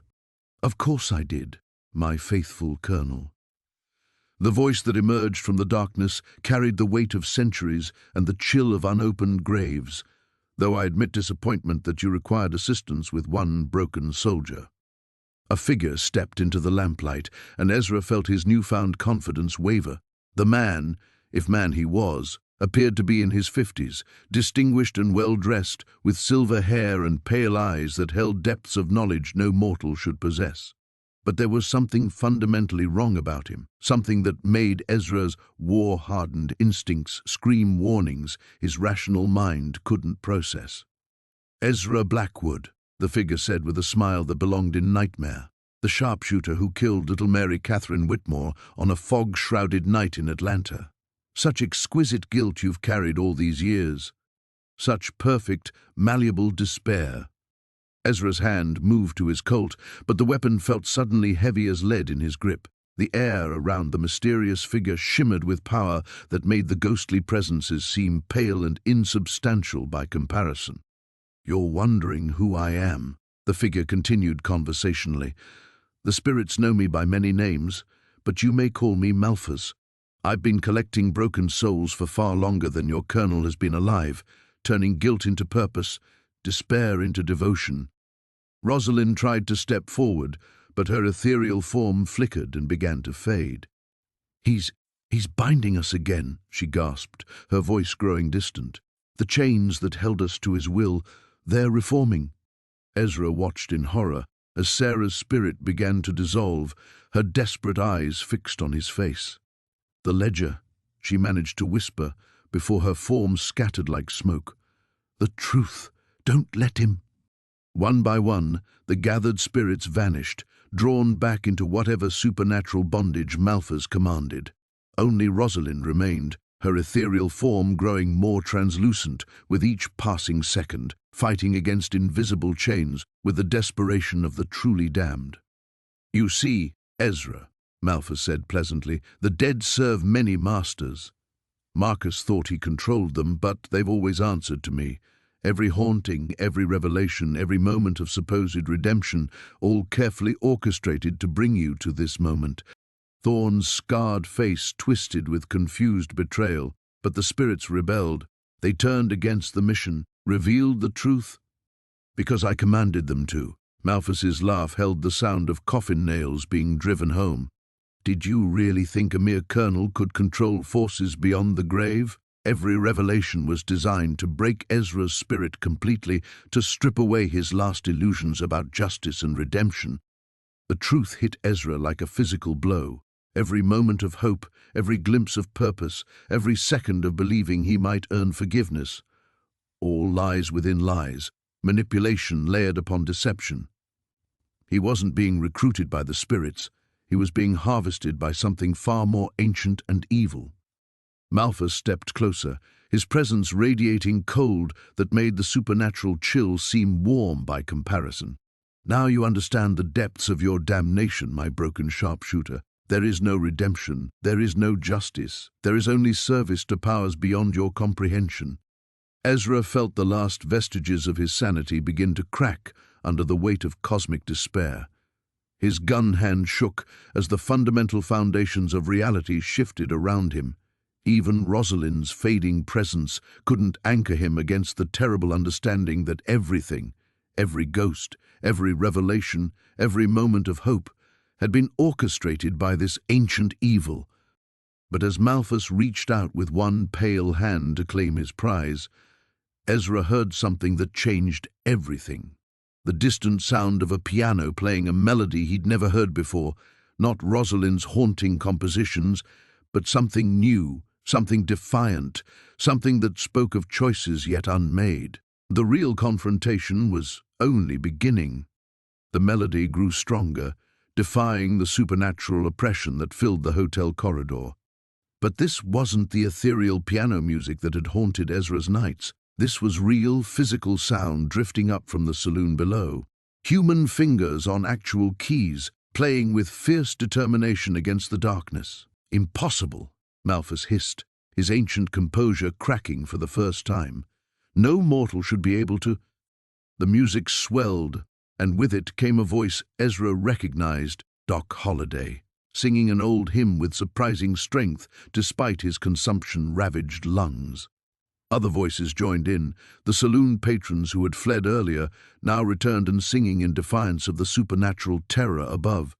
"Of course I did, my faithful colonel." The voice that emerged from the darkness carried the weight of centuries and the chill of unopened graves, though I admit disappointment that you required assistance with one broken soldier. A figure stepped into the lamplight, and Ezra felt his newfound confidence waver. The man, if man he was, appeared to be in his 50s, distinguished and well-dressed, with silver hair and pale eyes that held depths of knowledge no mortal should possess. But there was something fundamentally wrong about him, something that made Ezra's war-hardened instincts scream warnings his rational mind couldn't process. "Ezra Blackwood," the figure said with a smile that belonged in nightmare, "the sharpshooter who killed little Mary Catherine Whitmore on a fog-shrouded night in Atlanta. Such exquisite guilt you've carried all these years. Such perfect, malleable despair." Ezra's hand moved to his Colt, but the weapon felt suddenly heavy as lead in his grip. The air around the mysterious figure shimmered with power that made the ghostly presences seem pale and insubstantial by comparison. "You're wondering who I am," the figure continued conversationally. "The spirits know me by many names, but you may call me Malphas. I've been collecting broken souls for far longer than your colonel has been alive, turning guilt into purpose, despair into devotion." Rosalind tried to step forward, but her ethereal form flickered and began to fade. He's binding us again," she gasped, her voice growing distant. "The chains that held us to his will, they're reforming." Ezra watched in horror as Sarah's spirit began to dissolve, her desperate eyes fixed on his face. "The ledger," she managed to whisper before her form scattered like smoke. "The truth. Don't let him." One by one, the gathered spirits vanished, drawn back into whatever supernatural bondage Malphas commanded. Only Rosalind remained, her ethereal form growing more translucent with each passing second, fighting against invisible chains with the desperation of the truly damned. "You see, Ezra," Malphas said pleasantly, "the dead serve many masters. Marcus thought he controlled them, but they've always answered to me. Every haunting, every revelation, every moment of supposed redemption, all carefully orchestrated to bring you to this moment." Thorne's scarred face twisted with confused betrayal, but the spirits rebelled. They turned against the mission, revealed the truth. "Because I commanded them to," Malthus's laugh held the sound of coffin nails being driven home. Did you really think a mere colonel could control forces beyond the grave? Every revelation was designed to break Ezra's spirit completely, to strip away his last illusions about justice and redemption. The truth hit Ezra like a physical blow. Every moment of hope, every glimpse of purpose, every second of believing he might earn forgiveness. All lies within lies, manipulation layered upon deception. He wasn't being recruited by the spirits. He was being harvested by something far more ancient and evil. Malthus stepped closer, his presence radiating cold that made the supernatural chill seem warm by comparison. Now you understand the depths of your damnation, my broken sharpshooter. There is no redemption, there is no justice, there is only service to powers beyond your comprehension. Ezra felt the last vestiges of his sanity begin to crack under the weight of cosmic despair. His gun hand shook as the fundamental foundations of reality shifted around him. Even Rosalind's fading presence couldn't anchor him against the terrible understanding that everything, every ghost, every revelation, every moment of hope, had been orchestrated by this ancient evil. But as Malthus reached out with one pale hand to claim his prize, Ezra heard something that changed everything. The distant sound of a piano playing a melody he'd never heard before, not Rosalind's haunting compositions, but something new, something defiant, something that spoke of choices yet unmade. The real confrontation was only beginning. The melody grew stronger, defying the supernatural oppression that filled the hotel corridor. But this wasn't the ethereal piano music that had haunted Ezra's nights. This was real, physical sound drifting up from the saloon below. Human fingers on actual keys, playing with fierce determination against the darkness. Impossible, Malthus hissed, his ancient composure cracking for the first time. No mortal should be able to... The music swelled, and with it came a voice Ezra recognized, Doc Holliday, singing an old hymn with surprising strength despite his consumption-ravaged lungs. Other voices joined in. The saloon patrons who had fled earlier now returned and singing in defiance of the supernatural terror above.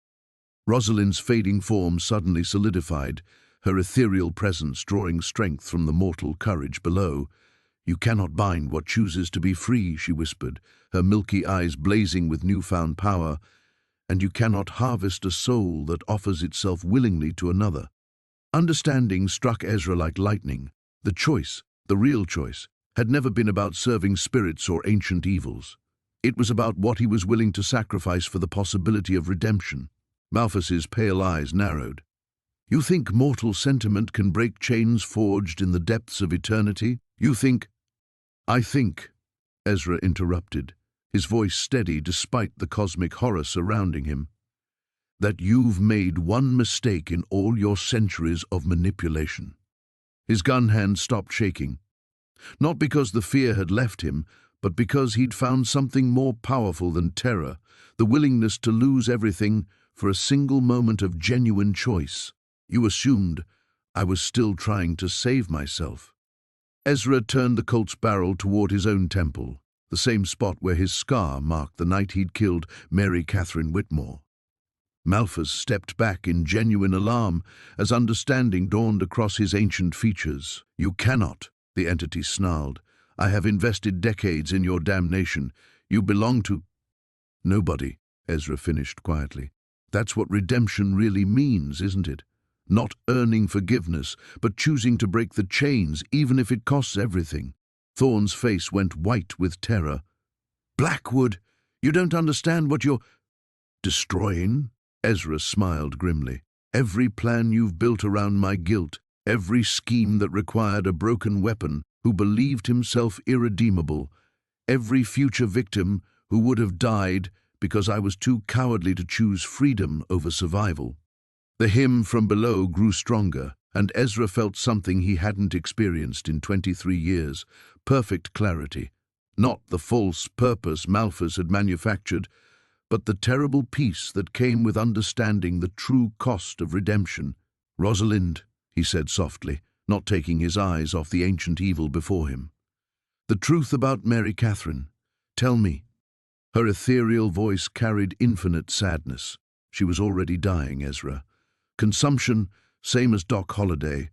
Rosalind's fading form suddenly solidified, her ethereal presence drawing strength from the mortal courage below. "You cannot bind what chooses to be free," she whispered, her milky eyes blazing with newfound power, "and you cannot harvest a soul that offers itself willingly to another." Understanding struck Ezra like lightning. The choice, the real choice, had never been about serving spirits or ancient evils. It was about what he was willing to sacrifice for the possibility of redemption. Malthus's pale eyes narrowed. "You think mortal sentiment can break chains forged in the depths of eternity? You think—" "I think," Ezra interrupted, his voice steady despite the cosmic horror surrounding him, "that you've made one mistake in all your centuries of manipulation." His gun hand stopped shaking, not because the fear had left him, but because he'd found something more powerful than terror, the willingness to lose everything for a single moment of genuine choice. "You assumed I was still trying to save myself." Ezra turned the Colt's barrel toward his own temple, the same spot where his scar marked the night he'd killed Mary Catherine Whitmore. Malthus stepped back in genuine alarm as understanding dawned across his ancient features. "You cannot," the entity snarled. "I have invested decades in your damnation. You belong to—" "Nobody," Ezra finished quietly. "That's what redemption really means, isn't it? Not earning forgiveness, but choosing to break the chains, even if it costs everything." Thorne's face went white with terror. "Blackwood, you don't understand what you're—" "Destroying?" Ezra smiled grimly. "Every plan you've built around my guilt, every scheme that required a broken weapon who believed himself irredeemable, every future victim who would have died because I was too cowardly to choose freedom over survival." The hymn from below grew stronger, and Ezra felt something he hadn't experienced in 23 years, perfect clarity. Not the false purpose Malthus had manufactured, but the terrible peace that came with understanding the true cost of redemption. "Rosalind," he said softly, not taking his eyes off the ancient evil before him. "The truth about Mary Catherine. Tell me." Her ethereal voice carried infinite sadness. She was already dying, Ezra. Consumption, same as Doc Holliday.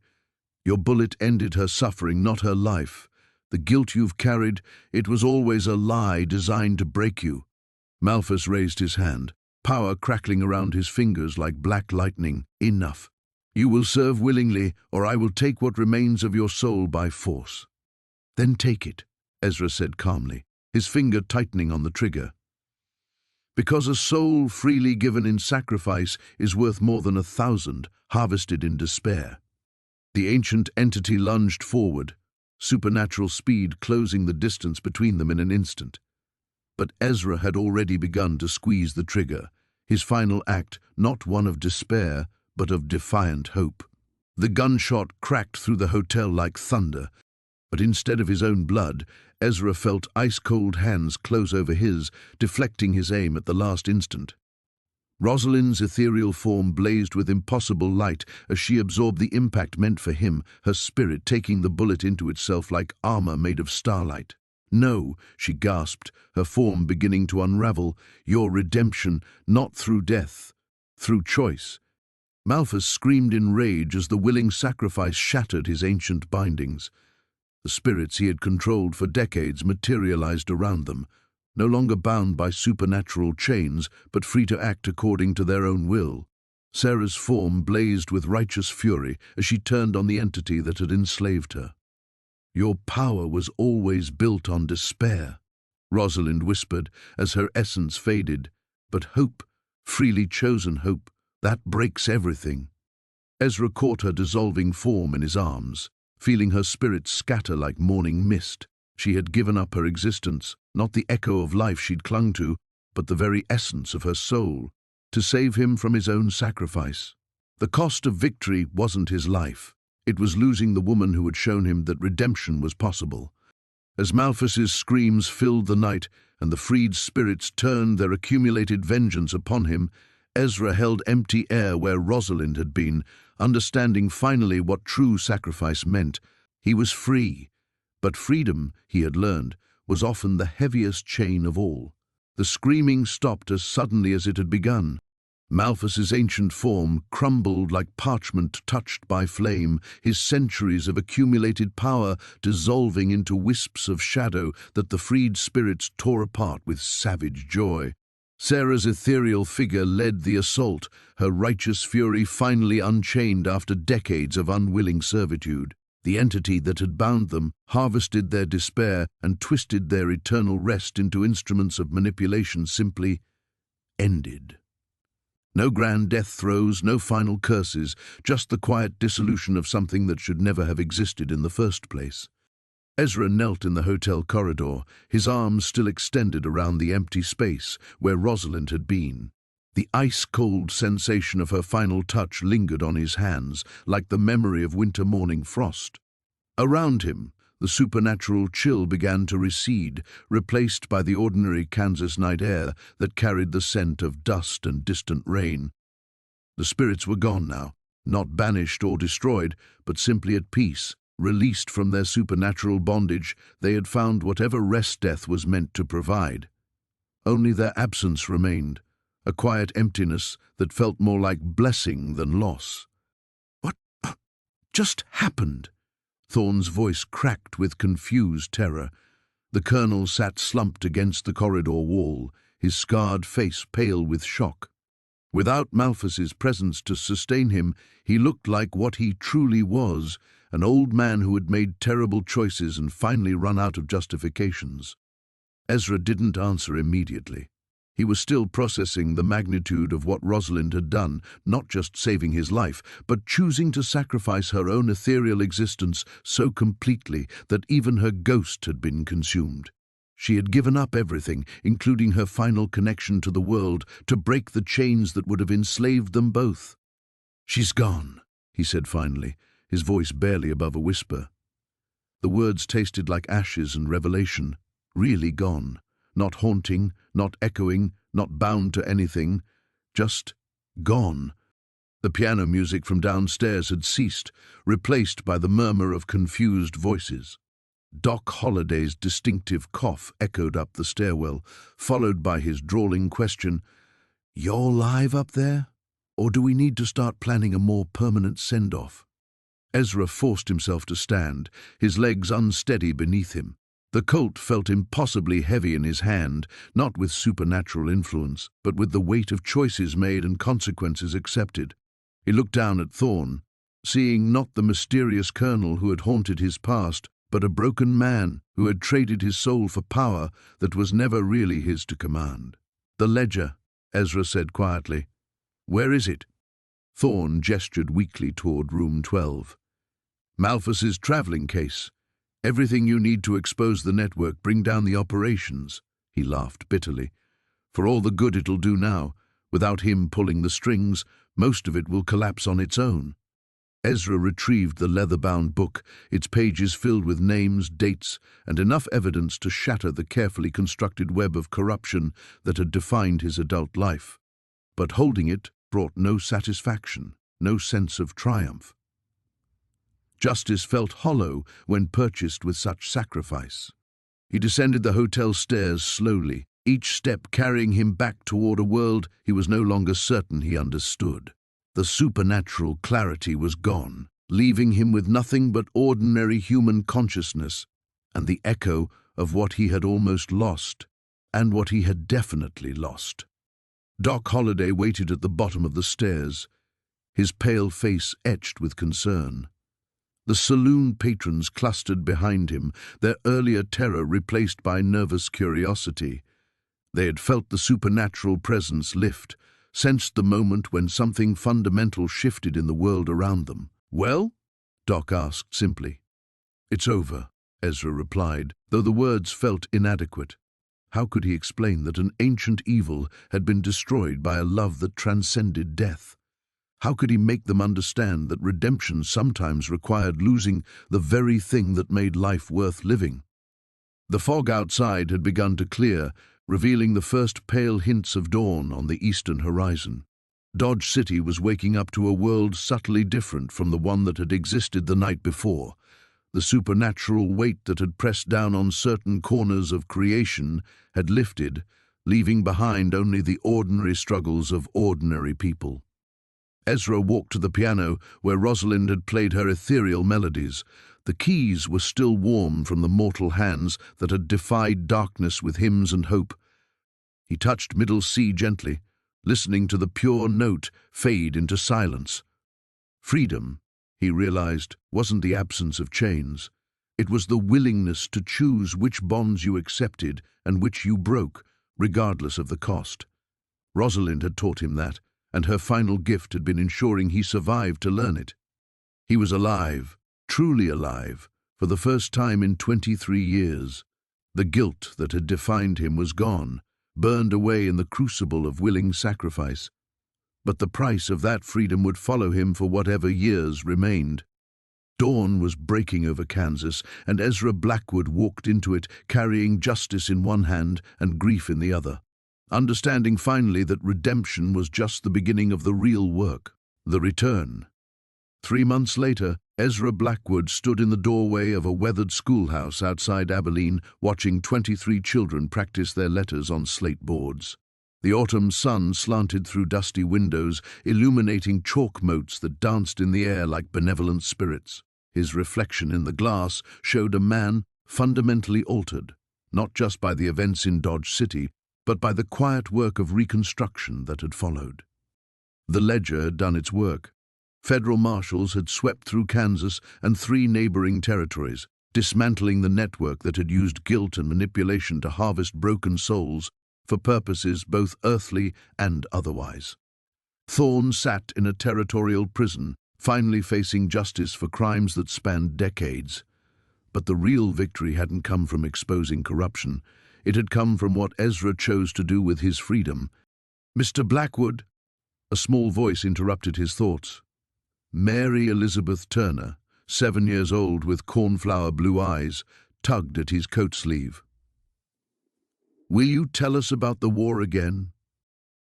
Your bullet ended her suffering, not her life. The guilt you've carried, it was always a lie designed to break you. Malphus raised his hand, power crackling around his fingers like black lightning. Enough. You will serve willingly, or I will take what remains of your soul by force. Then take it, Ezra said calmly, his finger tightening on the trigger. Because a soul freely given in sacrifice is worth more than 1,000 harvested in despair. The ancient entity lunged forward, supernatural speed closing the distance between them in an instant. But Ezra had already begun to squeeze the trigger, his final act not one of despair, but of defiant hope. The gunshot cracked through the hotel like thunder, but instead of his own blood, Ezra felt ice-cold hands close over his, deflecting his aim at the last instant. Rosalind's ethereal form blazed with impossible light as she absorbed the impact meant for him, her spirit taking the bullet into itself like armor made of starlight. No, she gasped, her form beginning to unravel. Your redemption, not through death, through choice. Malphus screamed in rage as the willing sacrifice shattered his ancient bindings. The spirits he had controlled for decades materialized around them, no longer bound by supernatural chains, but free to act according to their own will. Sarah's form blazed with righteous fury as she turned on the entity that had enslaved her. Your power was always built on despair, Rosalind whispered as her essence faded. But hope, freely chosen hope, that breaks everything. Ezra caught her dissolving form in his arms, feeling her spirit scatter like morning mist. She had given up her existence, not the echo of life she'd clung to, but the very essence of her soul, to save him from his own sacrifice. The cost of victory wasn't his life. It was losing the woman who had shown him that redemption was possible. As Malphus's screams filled the night and the freed spirits turned their accumulated vengeance upon him, Ezra held empty air where Rosalind had been, understanding finally what true sacrifice meant. He was free, but freedom, he had learned, was often the heaviest chain of all. The screaming stopped as suddenly as it had begun. Malphus's ancient form crumbled like parchment touched by flame, his centuries of accumulated power dissolving into wisps of shadow that the freed spirits tore apart with savage joy. Sarah's ethereal figure led the assault, her righteous fury finally unchained after decades of unwilling servitude. The entity that had bound them harvested their despair and twisted their eternal rest into instruments of manipulation simply ended. No grand death throes, no final curses, just the quiet dissolution of something that should never have existed in the first place. Ezra knelt in the hotel corridor, his arms still extended around the empty space where Rosalind had been. The ice-cold sensation of her final touch lingered on his hands, like the memory of winter morning frost. Around him, the supernatural chill began to recede, replaced by the ordinary Kansas night air that carried the scent of dust and distant rain. The spirits were gone now, not banished or destroyed, but simply at peace. Released from their supernatural bondage, they had found whatever rest death was meant to provide. Only their absence remained, a quiet emptiness that felt more like blessing than loss. What just happened? Thorne's voice cracked with confused terror. The colonel sat slumped against the corridor wall, his scarred face pale with shock. Without Malphus's presence to sustain him, he looked like what he truly was, an old man who had made terrible choices and finally run out of justifications. Ezra didn't answer immediately. He was still processing the magnitude of what Rosalind had done, not just saving his life, but choosing to sacrifice her own ethereal existence so completely that even her ghost had been consumed. She had given up everything, including her final connection to the world, to break the chains that would have enslaved them both. "She's gone," he said finally, his voice barely above a whisper. The words tasted like ashes and revelation. Really gone. Not haunting, not echoing, not bound to anything. Just gone. The piano music from downstairs had ceased, replaced by the murmur of confused voices. Doc Holliday's distinctive cough echoed up the stairwell, followed by his drawling question, "You're live up there? Or do we need to start planning a more permanent send-off?" Ezra forced himself to stand, his legs unsteady beneath him. The Colt felt impossibly heavy in his hand, not with supernatural influence, but with the weight of choices made and consequences accepted. He looked down at Thorn, seeing not the mysterious colonel who had haunted his past, but a broken man who had traded his soul for power that was never really his to command. "The ledger," Ezra said quietly. "Where is it?" Thorn gestured weakly toward room 12. "Malthus's traveling case. Everything you need to expose the network, bring down the operations." He laughed bitterly. "For all the good it'll do now, without him pulling the strings, most of it will collapse on its own." Ezra retrieved the leather-bound book, its pages filled with names, dates, and enough evidence to shatter the carefully constructed web of corruption that had defined his adult life. But holding it brought no satisfaction, no sense of triumph. Justice felt hollow when purchased with such sacrifice. He descended the hotel stairs slowly, each step carrying him back toward a world he was no longer certain he understood. The supernatural clarity was gone, leaving him with nothing but ordinary human consciousness and the echo of what he had almost lost, and what he had definitely lost. Doc Holliday waited at the bottom of the stairs, his pale face etched with concern. The saloon patrons clustered behind him, their earlier terror replaced by nervous curiosity. They had felt the supernatural presence lift, sensed the moment when something fundamental shifted in the world around them. "Well?" Doc asked simply. "It's over," Ezra replied, though the words felt inadequate. How could he explain that an ancient evil had been destroyed by a love that transcended death? How could he make them understand that redemption sometimes required losing the very thing that made life worth living? The fog outside had begun to clear, revealing the first pale hints of dawn on the eastern horizon. Dodge City was waking up to a world subtly different from the one that had existed the night before. The supernatural weight that had pressed down on certain corners of creation had lifted, leaving behind only the ordinary struggles of ordinary people. Ezra walked to the piano where Rosalind had played her ethereal melodies. The keys were still warm from the mortal hands that had defied darkness with hymns and hope. He touched middle C gently, listening to the pure note fade into silence. Freedom, he realized, wasn't the absence of chains. It was the willingness to choose which bonds you accepted and which you broke, regardless of the cost. Rosalind had taught him that, and her final gift had been ensuring he survived to learn it. He was alive, truly alive, for the first time in 23 years. The guilt that had defined him was gone, burned away in the crucible of willing sacrifice. But the price of that freedom would follow him for whatever years remained. Dawn was breaking over Kansas, and Ezra Blackwood walked into it, carrying justice in one hand and grief in the other, understanding finally that redemption was just the beginning of the real work, the return. 3 months later, Ezra Blackwood stood in the doorway of a weathered schoolhouse outside Abilene, watching 23 children practice their letters on slate boards. The autumn sun slanted through dusty windows, illuminating chalk motes that danced in the air like benevolent spirits. His reflection in the glass showed a man fundamentally altered, not just by the events in Dodge City, but by the quiet work of reconstruction that had followed. The ledger had done its work. Federal marshals had swept through Kansas and 3 neighboring territories, dismantling the network that had used guilt and manipulation to harvest broken souls for purposes both earthly and otherwise. Thorn sat in a territorial prison, finally facing justice for crimes that spanned decades. But the real victory hadn't come from exposing corruption. It had come from what Ezra chose to do with his freedom. "Mr. Blackwood," a small voice interrupted his thoughts. Mary Elizabeth Turner, 7 years old with cornflower blue eyes, tugged at his coat sleeve. "Will you tell us about the war again?"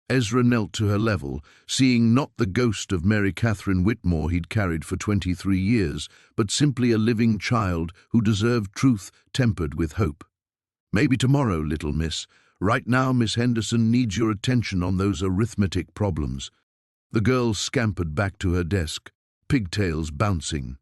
Ezra knelt to her level, seeing not the ghost of Mary Catherine Whitmore he'd carried for 23 years, but simply a living child who deserved truth tempered with hope. "Maybe tomorrow, little miss. Right now, Miss Henderson needs your attention on those arithmetic problems." The girl scampered back to her desk, pigtails bouncing.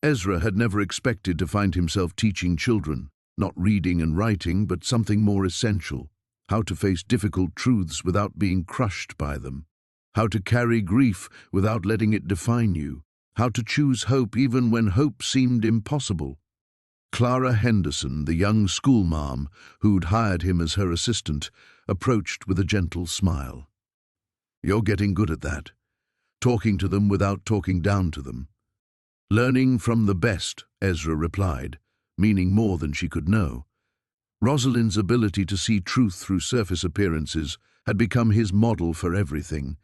Ezra had never expected to find himself teaching children, not reading and writing, but something more essential: how to face difficult truths without being crushed by them, how to carry grief without letting it define you, how to choose hope even when hope seemed impossible. Clara Henderson, the young schoolmarm who'd hired him as her assistant, approached with a gentle smile. "You're getting good at that, talking to them without talking down to them." "Learning from the best," Ezra replied, meaning more than she could know. Rosalind's ability to see truth through surface appearances had become his model for everything.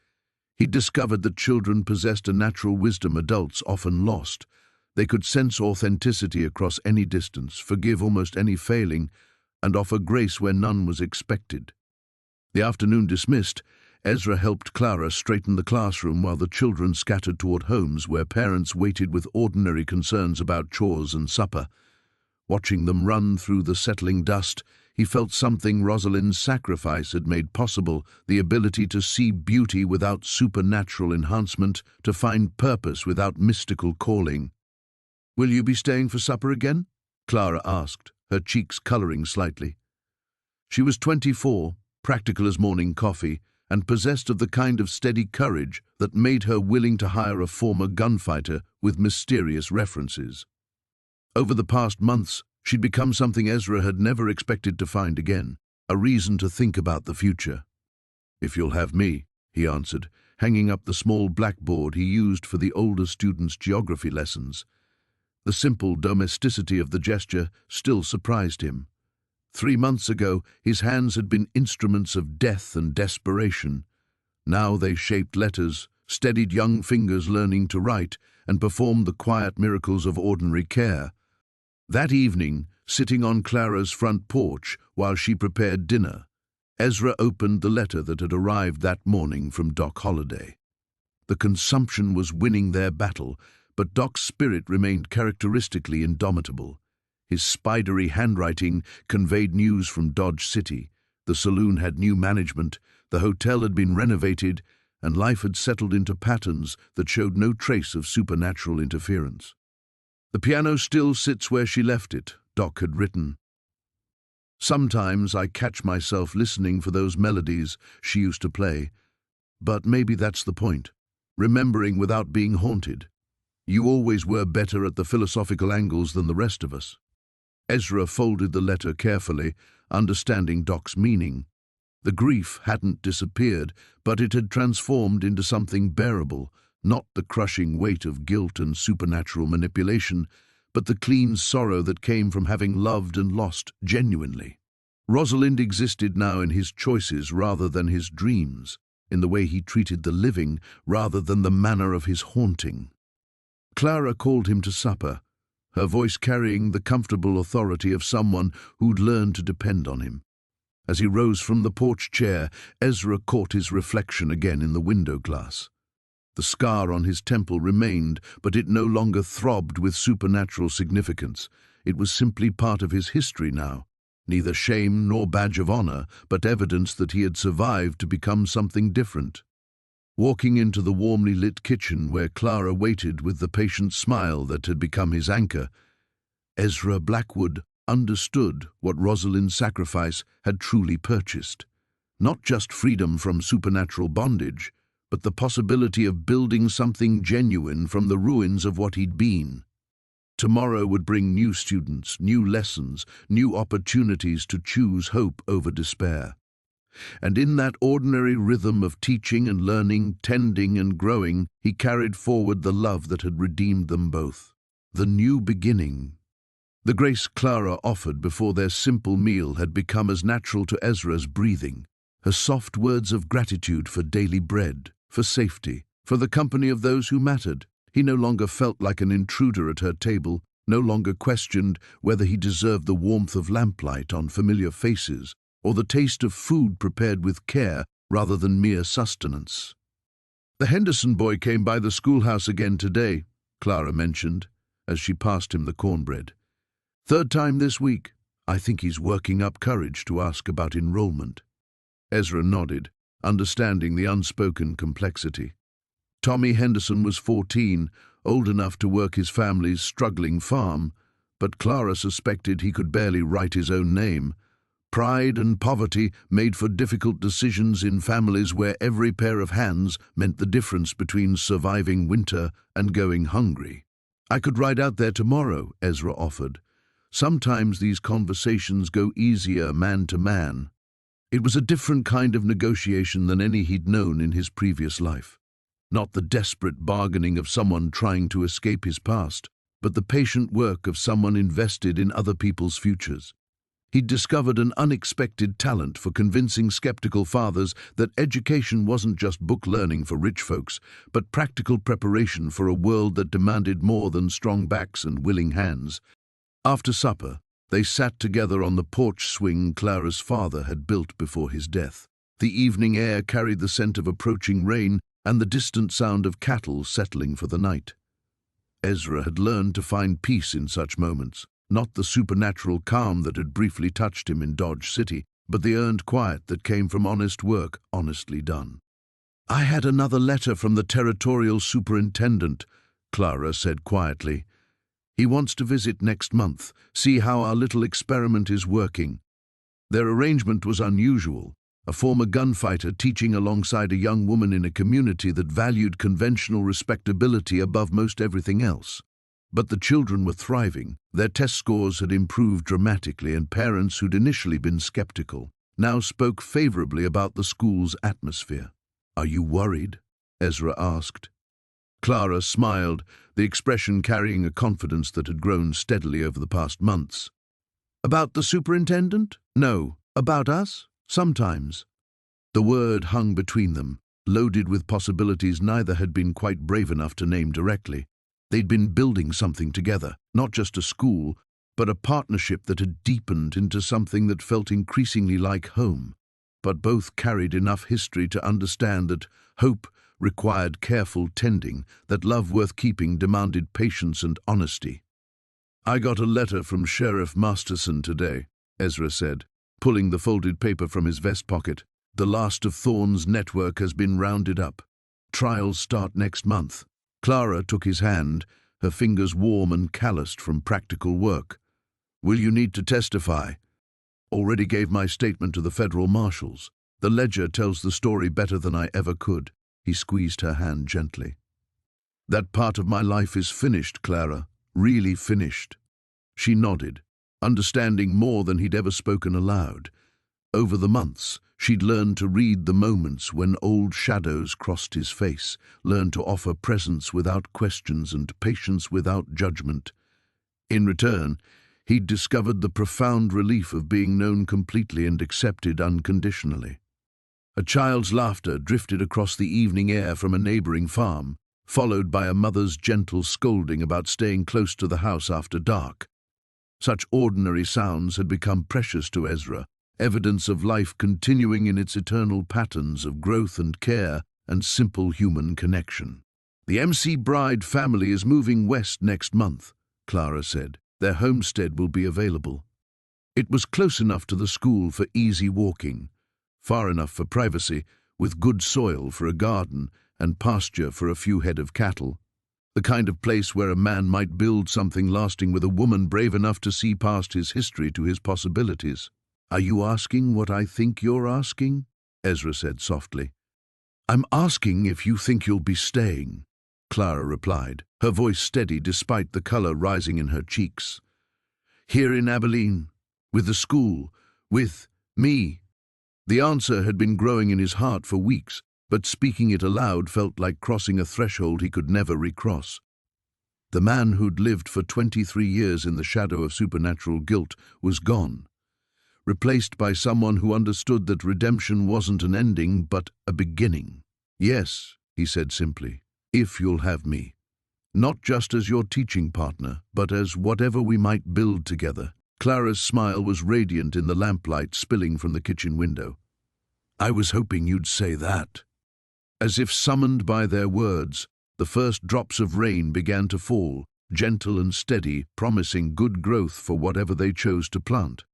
He'd discovered that children possessed a natural wisdom adults often lost. They could sense authenticity across any distance, forgive almost any failing, and offer grace where none was expected. The afternoon dismissed, Ezra helped Clara straighten the classroom while the children scattered toward homes where parents waited with ordinary concerns about chores and supper. Watching them run through the settling dust, he felt something Rosalind's sacrifice had made possible: the ability to see beauty without supernatural enhancement, to find purpose without mystical calling. "Will you be staying for supper again?" Clara asked, her cheeks coloring slightly. She was 24, practical as morning coffee, and possessed of the kind of steady courage that made her willing to hire a former gunfighter with mysterious references. Over the past months, she'd become something Ezra had never expected to find again: a reason to think about the future. "If you'll have me," he answered, hanging up the small blackboard he used for the older students' geography lessons. The simple domesticity of the gesture still surprised him. 3 months ago, his hands had been instruments of death and desperation. Now they shaped letters, steadied young fingers learning to write, and performed the quiet miracles of ordinary care. That evening, sitting on Clara's front porch while she prepared dinner, Ezra opened the letter that had arrived that morning from Doc Holliday. The consumption was winning their battle, but Doc's spirit remained characteristically indomitable. His spidery handwriting conveyed news from Dodge City. The saloon had new management, the hotel had been renovated, and life had settled into patterns that showed no trace of supernatural interference. "The piano still sits where she left it," Doc had written. "Sometimes I catch myself listening for those melodies she used to play. But maybe that's the point, remembering without being haunted. You always were better at the philosophical angles than the rest of us." Ezra folded the letter carefully, understanding Doc's meaning. The grief hadn't disappeared, but it had transformed into something bearable, not the crushing weight of guilt and supernatural manipulation, but the clean sorrow that came from having loved and lost genuinely. Rosalind existed now in his choices rather than his dreams, in the way he treated the living rather than the manner of his haunting. Clara called him to supper, her voice carrying the comfortable authority of someone who'd learned to depend on him. As he rose from the porch chair, Ezra caught his reflection again in the window glass. The scar on his temple remained, but it no longer throbbed with supernatural significance. It was simply part of his history now, neither shame nor badge of honor, but evidence that he had survived to become something different. Walking into the warmly lit kitchen where Clara waited with the patient smile that had become his anchor, Ezra Blackwood understood what Rosalind's sacrifice had truly purchased. Not just freedom from supernatural bondage, but the possibility of building something genuine from the ruins of what he'd been. Tomorrow would bring new students, new lessons, new opportunities to choose hope over despair. And in that ordinary rhythm of teaching and learning, tending and growing, he carried forward the love that had redeemed them both. The new beginning. The grace Clara offered before their simple meal had become as natural to Ezra as breathing. Her soft words of gratitude for daily bread, for safety, for the company of those who mattered. He no longer felt like an intruder at her table, no longer questioned whether he deserved the warmth of lamplight on familiar faces, or the taste of food prepared with care rather than mere sustenance. "The Henderson boy came by the schoolhouse again today," Clara mentioned, as she passed him the cornbread. "Third time this week. I think he's working up courage to ask about enrollment." Ezra nodded, understanding the unspoken complexity. Tommy Henderson was 14, old enough to work his family's struggling farm, but Clara suspected he could barely write his own name. Pride and poverty made for difficult decisions in families where every pair of hands meant the difference between surviving winter and going hungry. "I could ride out there tomorrow," Ezra offered. "Sometimes these conversations go easier man to man." It was a different kind of negotiation than any he'd known in his previous life. Not the desperate bargaining of someone trying to escape his past, but the patient work of someone invested in other people's futures. He'd discovered an unexpected talent for convincing skeptical fathers that education wasn't just book learning for rich folks, but practical preparation for a world that demanded more than strong backs and willing hands. After supper, they sat together on the porch swing Clara's father had built before his death. The evening air carried the scent of approaching rain and the distant sound of cattle settling for the night. Ezra had learned to find peace in such moments, not the supernatural calm that had briefly touched him in Dodge City, but the earned quiet that came from honest work honestly done. "I had another letter from the territorial superintendent," Clara said quietly. "He wants to visit next month, see how our little experiment is working." Their arrangement was unusual, a former gunfighter teaching alongside a young woman in a community that valued conventional respectability above most everything else. But the children were thriving. Their test scores had improved dramatically, and parents who'd initially been skeptical now spoke favorably about the school's atmosphere. "Are you worried?" Ezra asked. Clara smiled, the expression carrying a confidence that had grown steadily over the past months. "About the superintendent? No. About us? Sometimes." The word hung between them, loaded with possibilities neither had been quite brave enough to name directly. They'd been building something together, not just a school, but a partnership that had deepened into something that felt increasingly like home. But both carried enough history to understand that hope required careful tending, that love worth keeping demanded patience and honesty. "I got a letter from Sheriff Masterson today," Ezra said, pulling the folded paper from his vest pocket. "The last of Thorne's network has been rounded up. Trials start next month." Clara took his hand, her fingers warm and calloused from practical work. "Will you need to testify?" "Already gave my statement to the federal marshals. The ledger tells the story better than I ever could." He squeezed her hand gently. "That part of my life is finished, Clara, really finished." She nodded, understanding more than he'd ever spoken aloud. Over the months, she'd learned to read the moments when old shadows crossed his face, learned to offer presence without questions and patience without judgment. In return, he'd discovered the profound relief of being known completely and accepted unconditionally. A child's laughter drifted across the evening air from a neighboring farm, followed by a mother's gentle scolding about staying close to the house after dark. Such ordinary sounds had become precious to Ezra, evidence of life continuing in its eternal patterns of growth and care and simple human connection. "The MC Bride family is moving west next month," Clara said. "Their homestead will be available." It was close enough to the school for easy walking, far enough for privacy, with good soil for a garden and pasture for a few head of cattle. The kind of place where a man might build something lasting with a woman brave enough to see past his history to his possibilities. "Are you asking what I think you're asking?" Ezra said softly. "I'm asking if you think you'll be staying," Clara replied, her voice steady despite the color rising in her cheeks. "Here in Abilene, with the school, with me." The answer had been growing in his heart for weeks, but speaking it aloud felt like crossing a threshold he could never recross. The man who'd lived for 23 years in the shadow of supernatural guilt was gone, replaced by someone who understood that redemption wasn't an ending but a beginning. "Yes," he said simply, "if you'll have me. Not just as your teaching partner, but as whatever we might build together." Clara's smile was radiant in the lamplight spilling from the kitchen window. I was hoping you'd say that. As if summoned by their words, the first drops of rain began to fall, gentle and steady, promising good growth for whatever they chose to plant.